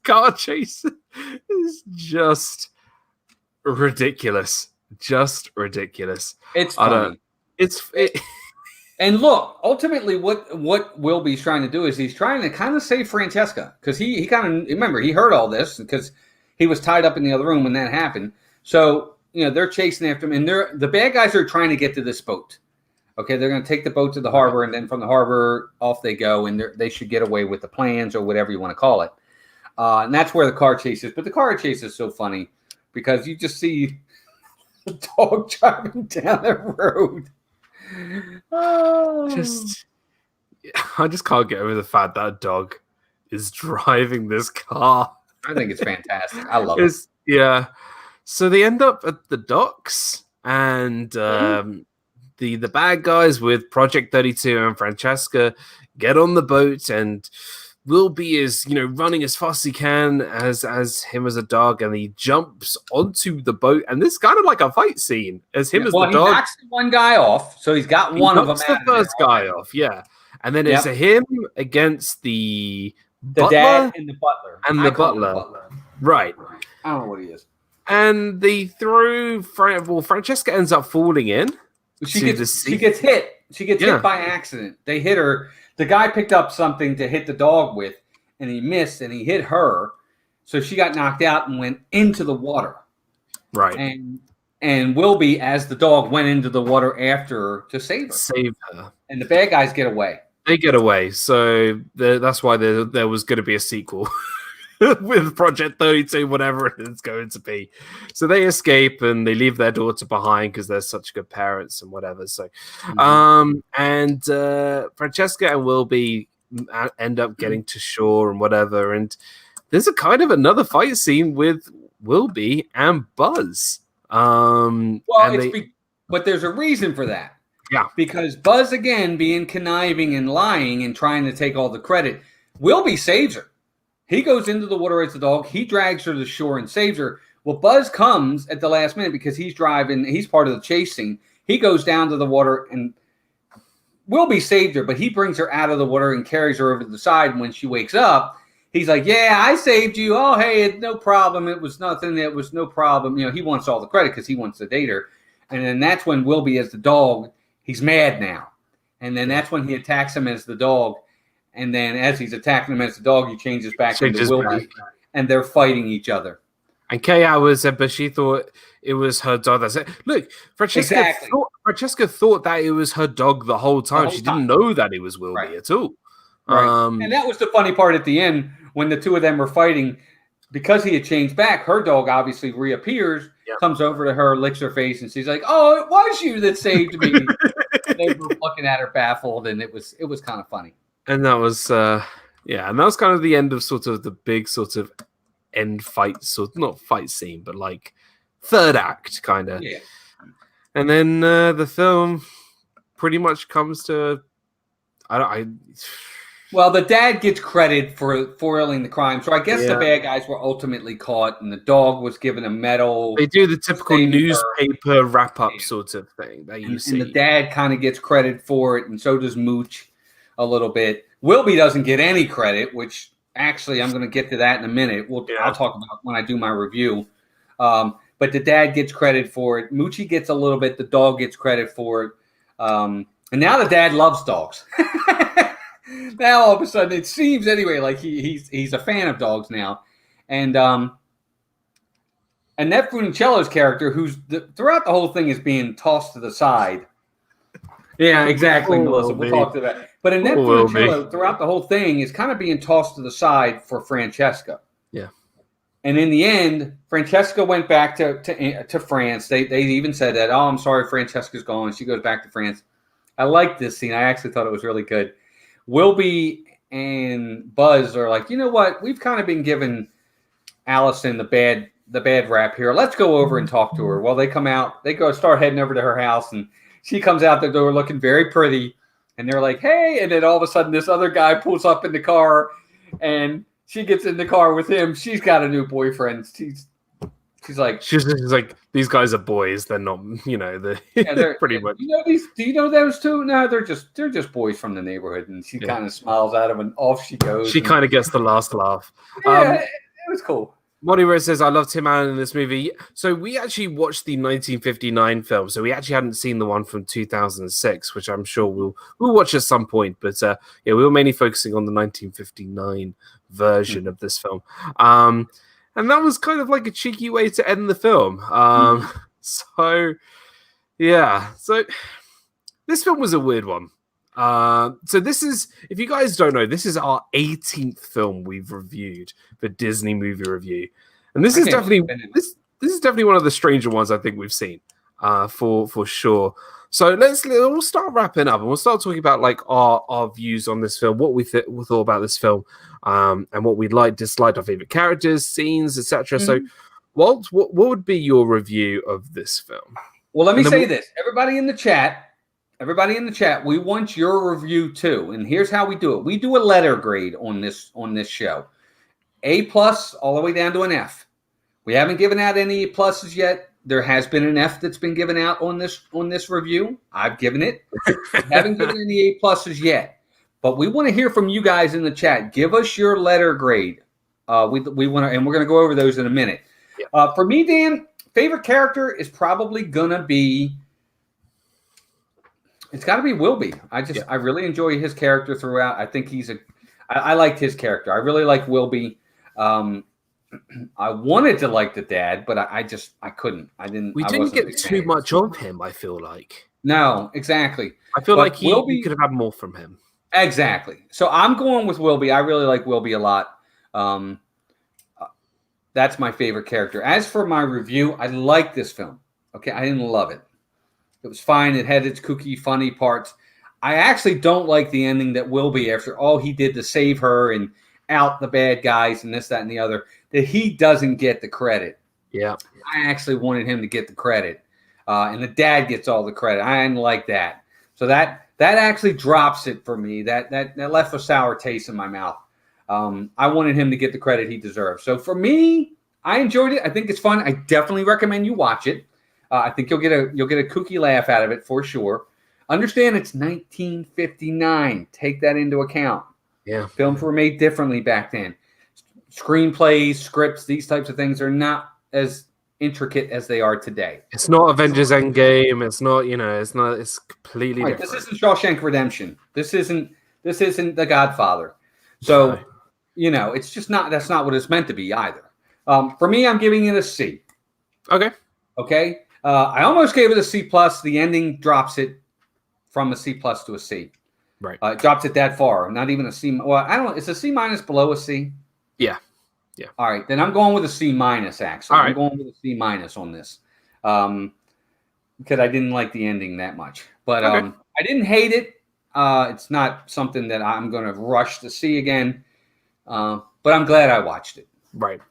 car chase is just ridiculous. Just ridiculous. It's funny. And look, ultimately, what Wilby's trying to do is he's trying to kind of save Francesca, because he kind of, remember, he heard all this because he was tied up in the other room when that happened. So, they're chasing after him, and the bad guys are trying to get to this boat. Okay, they're going to take the boat to the harbor, and then from the harbor, off they go, and they should get away with the plans or whatever you want to call it. And that's where the car chase is. But the car chase is so funny because you just see the dog driving down the road. Oh. I just can't get over the fact that a dog is driving this car. I think it's fantastic. I love it. Yeah. So they end up at the docks, and the bad guys with Project 32 and Francesca get on the boat, and Wilby is running as fast as he can as him as a dog, and he jumps onto the boat, and this is kind of like a fight scene as him as the dog. He knocks one guy off, so he's got one of them. The first guy off, yeah, and then it's him against the butler, dad and the butler, butler. Right? I don't know what he is. And they throw. Francesca ends up falling in. She gets hit. She gets hit by accident. They hit her. The guy picked up something to hit the dog with, and he missed, and he hit her. So she got knocked out and went into the water. Right. And Wilby, as the dog, went into the water after her to save her. And the bad guys get away. They get away. So that's why there was going to be a sequel with Project 32, whatever it's going to be. So they escape, and they leave their daughter behind because they're such good parents and whatever. So, and Francesca and Wilby end up getting to shore and whatever. And there's a kind of another fight scene with Wilby and Buzz. But there's a reason for that. Yeah. Because Buzz, again, being conniving and lying and trying to take all the credit, Wilby saves her. He goes into the water as the dog. He drags her to shore and saves her. Well, Buzz comes at the last minute because he's driving. He's part of the chase scene. He goes down to the water, and Wilby saved her, but he brings her out of the water and carries her over to the side. And when she wakes up, he's like, "Yeah, I saved you. Oh, hey, no problem. It was nothing. It was no problem." He wants all the credit because he wants to date her. And then that's when Wilby, as the dog, he's mad now. And then that's when he attacks him as the dog. And then as he's attacking him as the dog, he changes back into Wilby, and they're fighting each other. And Kay said, but she thought it was her dog. That's it. Look, Francesca thought that it was her dog the whole time. She didn't know that it was Wilby at all. Right. And that was the funny part at the end when the two of them were fighting. Because he had changed back, her dog obviously reappears, comes over to her, licks her face, and she's like, "Oh, it was you that saved me." They were looking at her baffled, and it was kind of funny. And that was, and that was kind of the end of sort of the big sort of end fight, not fight scene, but like third act kind of. Yeah. And then the film pretty much comes to, well, the dad gets credit for foiling the crime, so I guess the bad guys were ultimately caught, and the dog was given a medal. They do the typical newspaper wrap-up sort of thing that you see. And the dad kind of gets credit for it, and so does Mooch a little bit. Wilby doesn't get any credit, which actually I'm going to get to that in a minute. I'll talk about when I do my review. But the dad gets credit for it. Moochie gets a little bit. The dog gets credit for it. And now the dad loves dogs. Now all of a sudden, it seems anyway like he's a fan of dogs now. And Annette Funicello's character, who's throughout the whole thing is being tossed to the side. Yeah, exactly, Melissa. We'll talk to that. But Annette Funicello, throughout the whole thing, is kind of being tossed to the side for Francesca. Yeah. And in the end, Francesca went back to France. They even said that, "Oh, I'm sorry, Francesca's gone." She goes back to France. I like this scene. I actually thought it was really good. Wilby and Buzz are like, "You know what? We've kind of been giving Allison the bad rap here. Let's go over and talk to her." Well, they come out. They start heading over to her house, and she comes out the door looking very pretty. And they're like, "Hey," and then all of a sudden this other guy pulls up in the car, and she gets in the car with him. She's got a new boyfriend. She's like, "These guys are boys. They're not, they're pretty much." Do you know those two? No, they're just boys from the neighborhood. And she kind of smiles at him, and off she goes. She kind of gets the last laugh. Yeah, it was cool. Monty Rose says, I love Tim Allen in this movie. So we actually watched the 1959 film. So we actually hadn't seen the one from 2006, which I'm sure we'll watch at some point. But yeah, we were mainly focusing on the 1959 version of this film. And that was kind of like a cheeky way to end the film. So, yeah. So this film was a weird one. So this is, if you guys don't know, this is our 18th film we've reviewed for Disney Movie Review, and this is definitely is definitely one of the stranger ones I think we've seen, for sure. So we'll start wrapping up, and we'll start talking about like our views on this film, what we thought about this film, and what we liked, disliked, our favorite characters, scenes, etc. So, Walt, what would be your review of this film? Well, let me say this, everybody in the chat. Everybody in the chat, we want your review too. And here's how we do it. We do a letter grade on this show. A+ all the way down to an F. We haven't given out any pluses yet. There has been an F that's been given out on this review. I've given it. We haven't given any A+ yet. But we want to hear from you guys in the chat. Give us your letter grade. We want to, and we're going to go over those in a minute. Yeah. For me, Dan, favorite character is probably going to be, it's got to be Wilby. I really enjoy his character throughout. I think I liked his character. I really like Wilby. I wanted to like the dad, but I couldn't. We didn't get too much of him, I feel like. No, exactly. I feel like we could have had more from him. Exactly. So I'm going with Wilby. I really like Wilby a lot. That's my favorite character. As for my review, I like this film. Okay, I didn't love it. It was fine. It had its kooky, funny parts. I actually don't like the ending that Wilby, after all he did to save her and out the bad guys and this, that, and the other, that he doesn't get the credit. Yeah. I actually wanted him to get the credit. And the dad gets all the credit. I didn't like that. So that actually drops it for me. That left a sour taste in my mouth. I wanted him to get the credit he deserves. So for me, I enjoyed it. I think it's fun. I definitely recommend you watch it. I think you'll get a kooky laugh out of it for sure. Understand it's 1959. Take that into account. Yeah. Films were made differently back then. Screenplays, scripts, these types of things are not as intricate as they are today. It's not Avengers Endgame. It's not, it's completely different. This isn't Shawshank Redemption. This isn't The Godfather. So, it's just not, that's not what it's meant to be either. For me, I'm giving it a C. Okay. Okay. I almost gave it a C+. The ending drops it from a C+ to a C. Right. It drops it that far. Not even a C. Well, I don't know. Is a C- below a C? Yeah. Yeah. All right. Then I'm going with a C-, actually. All right. I'm going with a C- on this. Because I didn't like the ending that much. But I didn't hate it. It's not something that I'm going to rush to see again. But I'm glad I watched it. Right.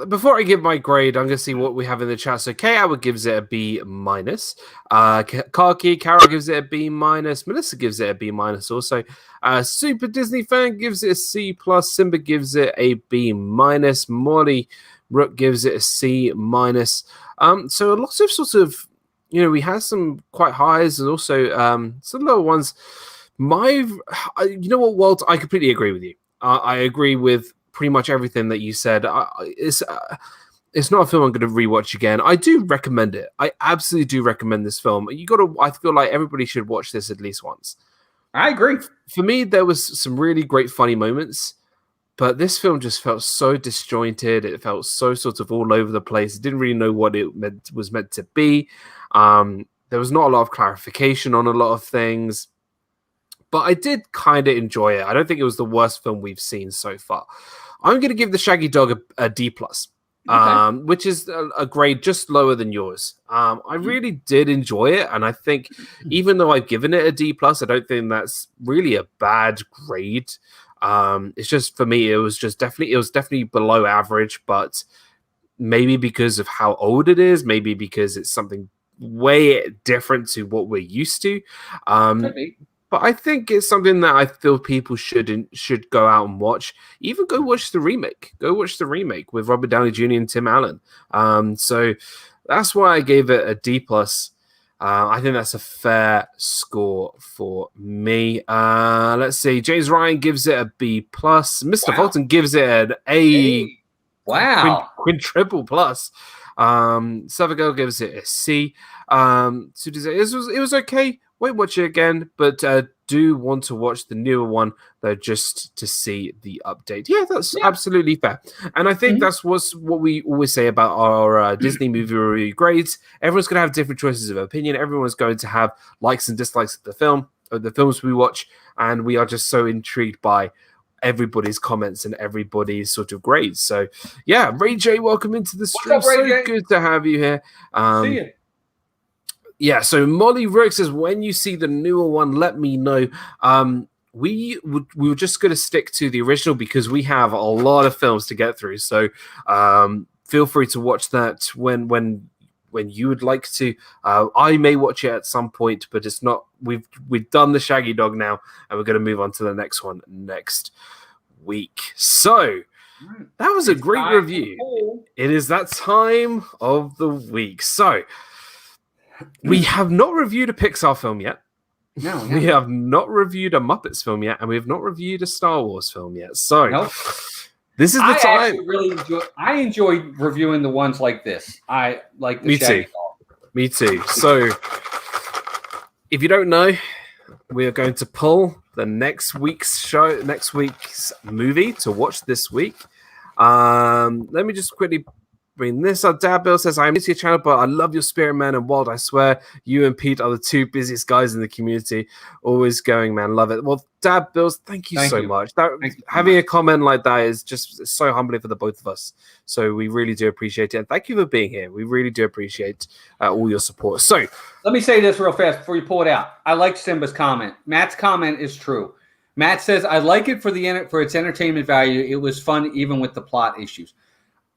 Before I give my grade, I'm going to see what we have in the chat. So K-Hour gives it a B-. Karki, Carol gives it a B-. Melissa gives it a B- also. Super Disney Fan gives it a C+. Simba gives it a B-. Molly Rook gives it a C-. So a lot of sort of, we had some quite highs and also some lower ones. You know what, Walt? I completely agree with you. I agree with pretty much everything that you said. It's not a film I'm going to rewatch again. I do recommend it. I absolutely do recommend this film. I feel like everybody should watch this at least once. I agree. For me, there was some really great funny moments, but this film just felt so disjointed. It felt so sort of all over the place. It didn't really know what it was meant to be. There was not a lot of clarification on a lot of things. But I did kind of enjoy it. I don't think it was the worst film we've seen so far. I'm going to give the Shaggy Dog a D+, which is a grade just lower than yours. I really did enjoy it, and I think even though I've given it a D+, I don't think that's really a bad grade. It's just, for me, it was definitely below average, but maybe because of how old it is, maybe because it's something way different to what we're used to. But I think it's something that I feel people should go out and watch. Even go watch the remake. Go watch the remake with Robert Downey Jr. and Tim Allen. So that's why I gave it a D+. I think that's a fair score for me. Let's see. James Ryan gives it a B+. Mr. Fulton gives it an A+. Wow. Quintuple plus. Savagirl gives it a C. So it was okay. Won't watch it again, but do want to watch the newer one though, just to see the update. Yeah, that's absolutely fair. And I think that's what we always say about our Disney movie review grades. Everyone's going to have different choices of opinion. Everyone's going to have likes and dislikes of the films we watch, and we are just so intrigued by everybody's comments and everybody's sort of grades. So yeah, Ray J, welcome into the stream. What's up, Ray J? Good to have you here. See you. Yeah, so Molly Rook says, when you see the newer one, let me know. We were just going to stick to the original because we have a lot of films to get through. So feel free to watch that when you would like to. I may watch it at some point, but it's not. We've done the Shaggy Dog now, and we're going to move on to the next one next week. So that was a great review. It is that time of the week. So we have not reviewed a Pixar film yet. No, we have not reviewed a Muppets film yet, and we have not reviewed a Star Wars film yet. So this is the time. I enjoy reviewing the ones like this. I like the Shaggy Dog. Me too. So if you don't know, we are going to pull the next week's movie to watch this week. Let me just quickly bring this up. Dad Bill says, I'm new to your channel, but I love your spirit, man, and Wild. I swear you and Pete are the two busiest guys in the community. Always going, man. Love it. Well, Dad Bills, thank you so much. Having a comment like that is just so humbling for the both of us. So we really do appreciate it. And thank you for being here. We really do appreciate all your support. So let me say this real fast before you pull it out. I like Simba's comment. Matt's comment is true. Matt says, I like it for its entertainment value. It was fun even with the plot issues.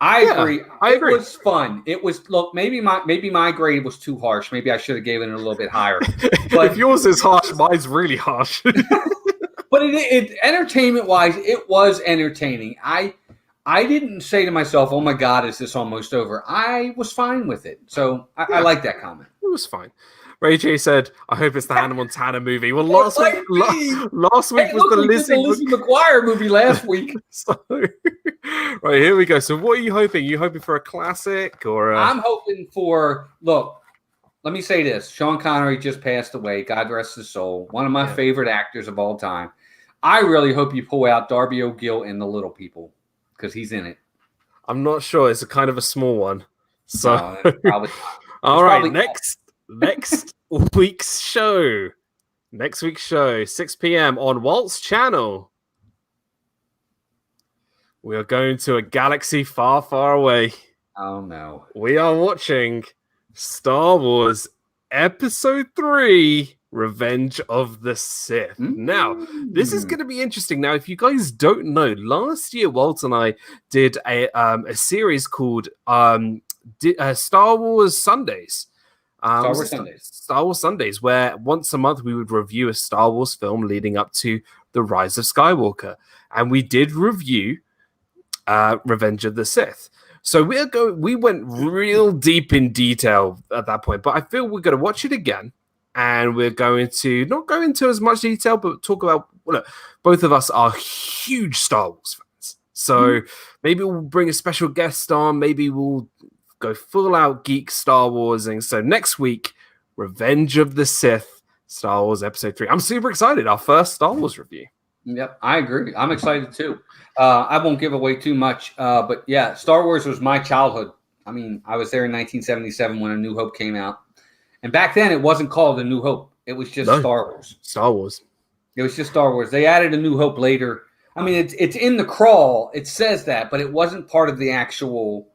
I agree. It was fun. It was maybe my grade was too harsh. Maybe I should have given it a little bit higher. But if yours is harsh, mine's really harsh. But it entertainment wise, it was entertaining. I didn't say to myself, "Oh my God, is this almost over?" I was fine with it. So I like that comment. It was fine. Ray J said, I hope it's the Hannah Montana movie. Well, last week was the Lizzie McGuire movie last week. So, right, here we go. So what are you hoping? You hoping for a classic or I'm hoping for, look, let me say this. Sean Connery just passed away. God rest his soul. One of my favorite actors of all time. I really hope you pull out Darby O'Gill in The Little People because he's in it. I'm not sure. It's a kind of a small one. So no, probably all right, next week's show. Next week's show, 6 p.m. on Walt's channel. We are going to a galaxy far, far away. Oh, no. We are watching Star Wars Episode 3, Revenge of the Sith. Now, this is going to be interesting. Now, if you guys don't know, last year, Walt and I did a series called Star Wars Sundays. Star Wars Sundays, where once a month we would review a Star Wars film leading up to The Rise of Skywalker. And we did review Revenge of the Sith. So we went real deep in detail at that point, but I feel we're going to watch it again. And we're going to not go into as much detail, but talk about, look, both of us are huge Star Wars fans. So maybe we'll bring a special guest on. Maybe we'll go full out geek Star Warsing. So next week, Revenge of the Sith, Star Wars Episode 3. I'm super excited. Our first Star Wars review. Yep, I agree. I'm excited too. I won't give away too much, but yeah, Star Wars was my childhood. I mean, I was there in 1977 when A New Hope came out. And back then, it wasn't called A New Hope. It was just Star Wars. Star Wars. It was just Star Wars. They added A New Hope later. I mean, it's in the crawl. It says that, but it wasn't part of the actual,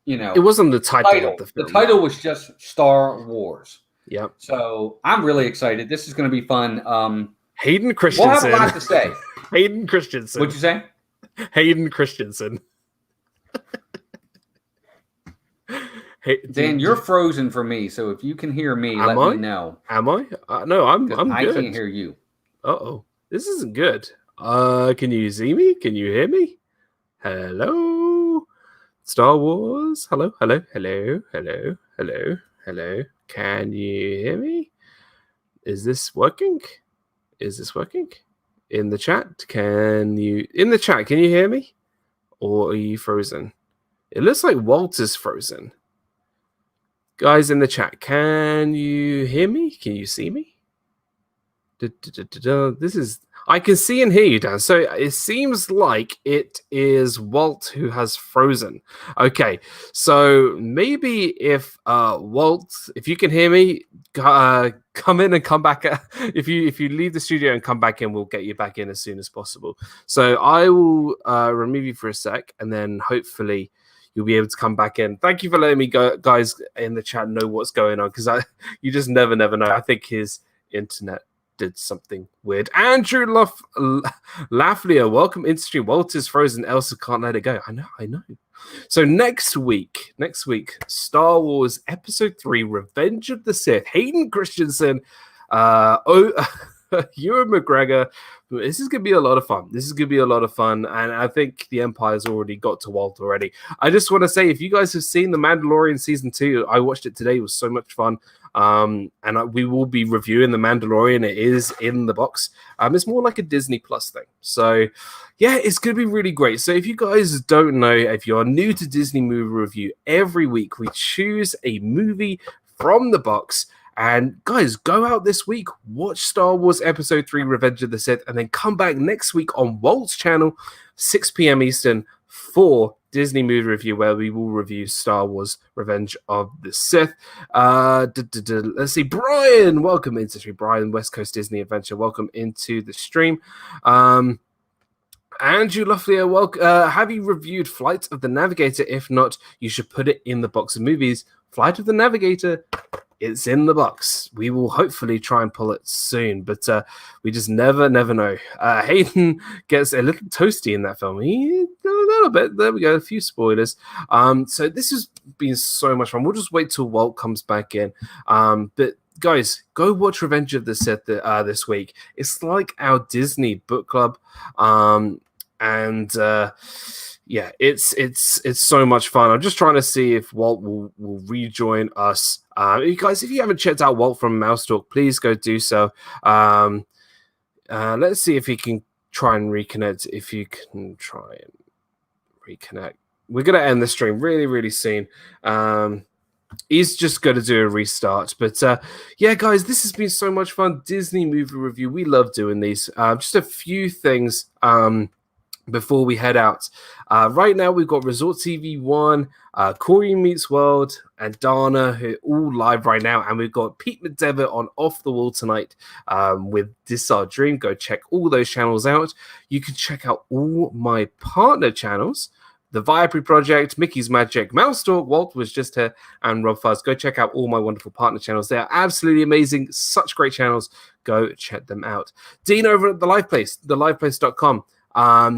it wasn't the title of the film. The title was just Star Wars. Yep. So I'm really excited. This is going to be fun. Hayden Christensen. We'll have a lot to say. Hayden Christensen. What'd you say? Hayden Christensen. Hey, Dan, you're frozen for me, so if you can hear me, let me know. Am I? No, I'm good. I can't hear you. Uh-oh. This isn't good. Can you see me? Can you hear me? Hello? Star Wars? Hello? Hello? Hello? Hello? Hello? Hello? Can you hear me? Is this working? Is this working? In the chat, can you hear me? or are you frozen? It looks like Walt is frozen. Guys in the chat, can you hear me? Can you see me? This is... I can see and hear you, Dan. So it seems like it is Walt who has frozen. Okay, so maybe if Walt, if you can hear me, come in and come back. If you leave the studio and come back in, we'll get you back in as soon as possible. So I will remove you for a sec, and then hopefully you'll be able to come back in. Thank you for letting me guys in the chat know what's going on, because you just never know. I think his internet did something weird. Andrew Lafleur, welcome into stream. Walter's frozen, Elsa can't let it go. I know. So next week, Star Wars Episode 3, Revenge of the Sith. Hayden Christensen, Ewan McGregor. This is going to be a lot of fun. And I think the Empire's already got to Walt already. I just want to say, if you guys have seen The Mandalorian Season 2, I watched it today. It was so much fun. And we will be reviewing The Mandalorian. It is in the box. It's more like a Disney Plus thing. So, yeah, it's going to be really great. So if you guys don't know, if you're new to Disney Movie Review, every week we choose a movie from the box. And guys, go out this week, watch Star Wars Episode 3, Revenge of the Sith, and then come back next week on Walt's channel, 6 p.m. Eastern, for Disney Movie Review, where we will review Star Wars Revenge of the Sith. Let's see, Brian, welcome into the stream. Brian, West Coast Disney Adventure, welcome into the stream. Andrew Lafleur, welcome. Have you reviewed Flight of the Navigator? If not, you should put it in the box of movies. Flight of the Navigator, it's in the box. We will hopefully try and pull it soon, but we just never know. Hayden gets a little toasty in that film. A little bit. There we go. A few spoilers. So this has been so much fun. We'll just wait till Walt comes back in. But guys, go watch Revenge of the Sith this week. It's like our Disney book club. Yeah, it's so much fun. I'm just trying to see if Walt will rejoin us. You guys, if you haven't checked out Walt from Mouse Talk, please go do so. Let's see if he can try and reconnect. If you can try and reconnect. We're going to end the stream really, really soon. He's just going to do a restart. But yeah, guys, this has been so much fun. Disney Movie Review. We love doing these. Just a few things before we head out. Right now, we've got Resort TV 1, Corey Meets World, and Dana, who are all live right now. And we've got Pete McDevitt on Off the Wall tonight with This Our Dream. Go check all those channels out. You can check out all my partner channels. The Viapree Project, Mickey's Magic, Mouse Talk, Walt was just here, and RobFuz. Go check out all my wonderful partner channels. They are absolutely amazing. Such great channels. Go check them out. Dean over at The Live Place, theliveplace.com.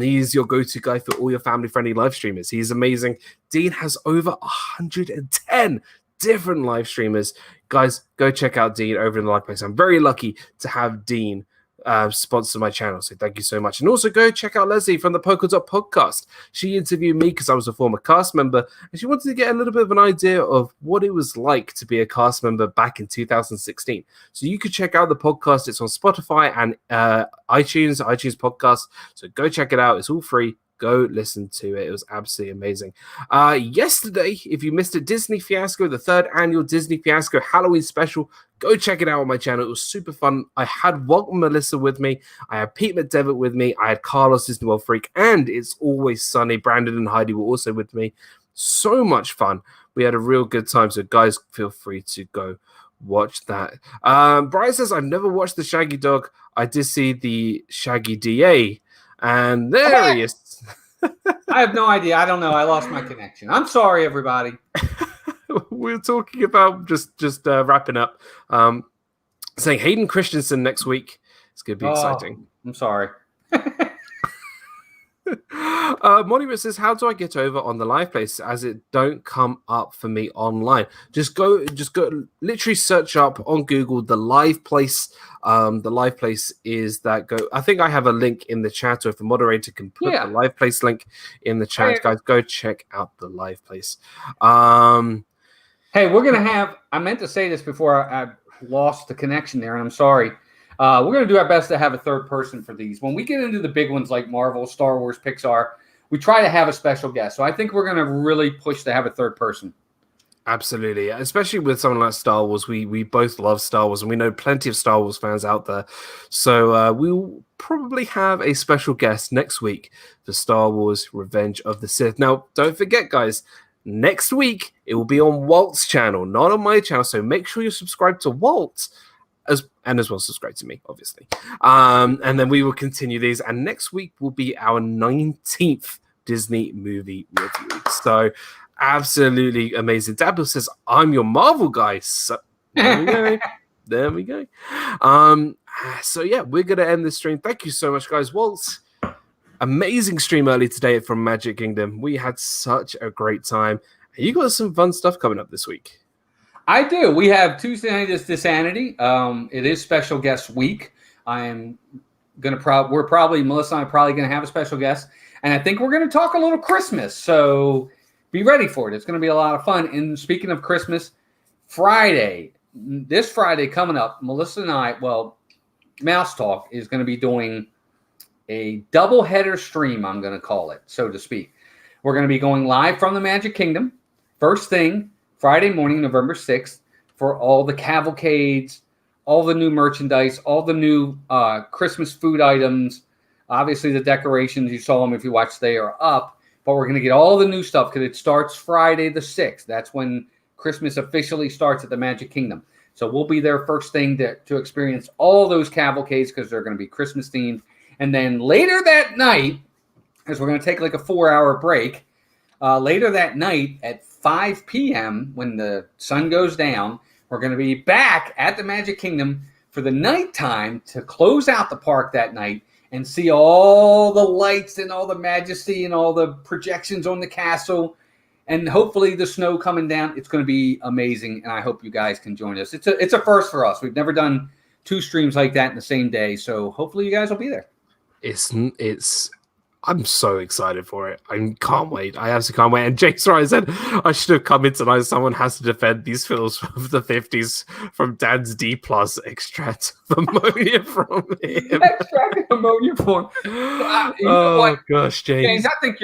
He's your go-to guy for all your family-friendly live streamers. He's amazing. Dean has over 110 different live streamers. Guys, go check out Dean over in The Live Place. I'm very lucky to have Dean sponsor my channel, so thank you so much. And also go check out Leslie from the Polka Dot Podcast. She interviewed me because I was a former cast member, and she wanted to get a little bit of an idea of what it was like to be a cast member back in 2016. So you could check out the podcast. It's on Spotify and iTunes podcast. So go check it out. It's all free. Go listen to it. It was absolutely amazing. Yesterday, if you missed it, Disney Fiasco, the 3rd annual Disney Fiasco Halloween special. Go check it out on my channel. It was super fun. I had Walt and Melissa with me. I had Pete McDevitt with me. I had Carlos Disney World Freak. And It's Always Sunny. Brandon and Heidi were also with me. So much fun. We had a real good time. So guys, feel free to go watch that. Brian says, I've never watched the Shaggy Dog. I did see the Shaggy DA. And there he is. I have no idea. I don't know. I lost my connection. I'm sorry, everybody. We're talking about just wrapping up. Saying Hayden Christensen next week. It's going to be exciting. I'm sorry. Monument says, how do I get over on the Live Place as it don't come up for me online? Just go literally search up on Google the Live Place. The Live Place is that go. I think I have a link in the chat, or if the moderator can put the Live Place link in the chat, guys, go check out the Live Place. Hey, we're gonna have. I meant to say this before I lost the connection there, and I'm sorry. We're going to do our best to have a third person for these. When we get into the big ones like Marvel, Star Wars, Pixar, we try to have a special guest. So I think we're going to really push to have a third person. Absolutely, especially with someone like Star Wars. We both love Star Wars, and we know plenty of Star Wars fans out there. So we'll probably have a special guest next week for Star Wars Revenge of the Sith. Now, don't forget, guys, next week it will be on Walt's channel, not on my channel. So make sure you're subscribed to Walt, as well subscribe to me, obviously. And then we will continue these. And next week will be our 19th Disney movie review. So absolutely amazing. Dabble says, I'm your Marvel guy. So there we go. There we go. So yeah, we're going to end this stream. Thank you so much, guys. Walt, amazing stream early today from Magic Kingdom. We had such a great time. You got some fun stuff coming up this week. I do. We have Tuesday night is Disanity. It is special guest week. Melissa and I are probably going to have a special guest. And I think we're going to talk a little Christmas. So be ready for it. It's going to be a lot of fun. And speaking of Christmas, this Friday coming up, Melissa and I, Mouse Talk is going to be doing a double header stream, I'm going to call it, so to speak. We're going to be going live from the Magic Kingdom. First thing, Friday morning, November 6th, for all the cavalcades, all the new merchandise, all the new Christmas food items. Obviously, the decorations, you saw them if you watched today, are up. But we're going to get all the new stuff because it starts Friday the 6th. That's when Christmas officially starts at the Magic Kingdom. So we'll be there first thing to experience all those cavalcades because they're going to be Christmas themed. And then later that night, as we're going to take like a 4-hour break, later that night at 5 p.m. when the sun goes down, we're going to be back at the Magic Kingdom for the nighttime to close out the park that night and see all the lights and all the majesty and all the projections on the castle and hopefully the snow coming down. It's going to be amazing, and I hope you guys can join us. It's a first for us. We've never done 2 streams like that in the same day, so hopefully you guys will be there. I'm so excited for it. I can't wait. I absolutely can't wait. And James Ryan said, I should have come in tonight. Someone has to defend these films of the 50s from Dan's D+ extract ammonia from him. Extract ammonia from him. Gosh, James. I think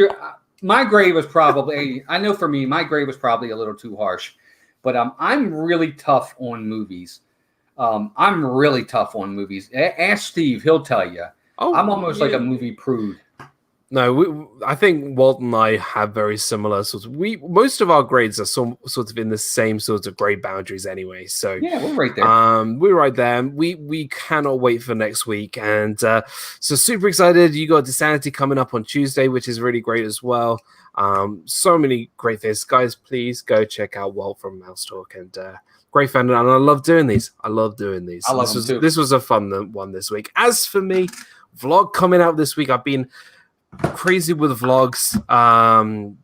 my grade was probably, I know for me, my grade was probably a little too harsh. But I'm really tough on movies. Ask Steve, he'll tell you. I'm almost like a movie prude. No, I think Walt and I have very similar sorts. Most of our grades are sort of in the same sort of grade boundaries anyway. So yeah, we're right there. We're right there. We cannot wait for next week, and so super excited. You got Disanity coming up on Tuesday, which is really great as well. So many great things, guys. Please go check out Walt from Mouse Talk and. Great fan, and I love doing these. I love them too. This was a fun one this week. As for me, vlog coming out this week. I've been crazy with vlogs,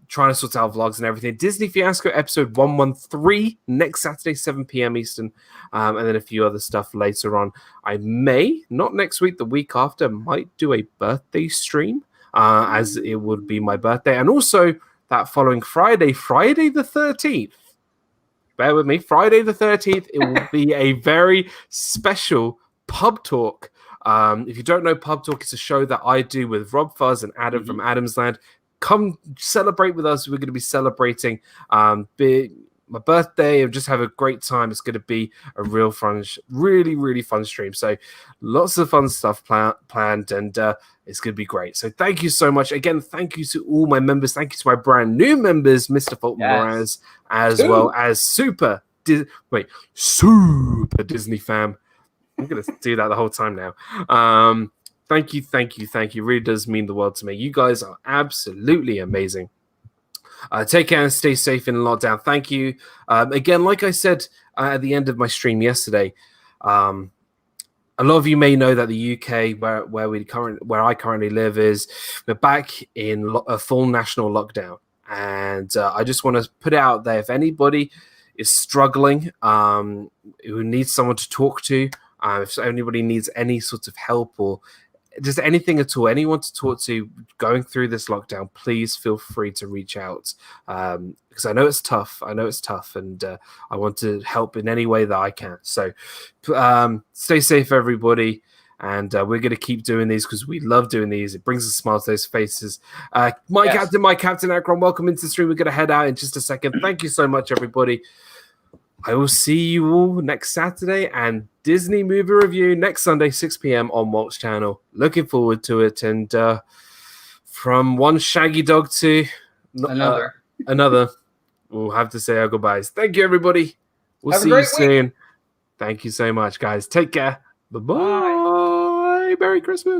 trying to sort out vlogs and everything. Disney Fiasco episode 113 next Saturday, 7 p.m. Eastern, and then a few other stuff later on. I may, not next week, the week after, might do a birthday stream, as it would be my birthday, and also that following Friday the 13th. Bear with me, Friday the 13th, it will be a very special pub talk. If you don't know Pub Talk, it's a show that I do with RobFuz and Adam from Adamsland. Come celebrate with us. We're going to be celebrating my birthday and just have a great time. It's going to be a real fun, really, really fun stream. So lots of fun stuff planned, and it's going to be great. So thank you so much. Again, thank you to all my members. Thank you to my brand new members, Mr. Fulton Moraz, as well as Super Disney Fam. I'm going to do that the whole time now. Thank you. It really does mean the world to me. You guys are absolutely amazing. Take care and stay safe in lockdown. Thank you. Again, like I said at the end of my stream yesterday, a lot of you may know that the UK, where I currently live, we're back in a full national lockdown. And I just want to put it out there, if anybody is struggling, who needs someone to talk to, if anybody needs any sort of help or just anything at all, anyone to talk to going through this lockdown, please feel free to reach out, because I know it's tough. And I want to help in any way that I can. So stay safe, everybody, And we're going to keep doing these because we love doing these. It brings a smile to those faces. My Captain Akron, welcome into the stream. We're going to head out in just a second. Thank you so much, everybody. I will see you all next Saturday and Disney movie review next Sunday, 6 p.m. on Walt's channel. Looking forward to it. And from one shaggy dog to another, we'll have to say our goodbyes. Thank you, everybody. We'll see you soon. Thank you so much, guys. Take care. Bye-bye. Merry Christmas.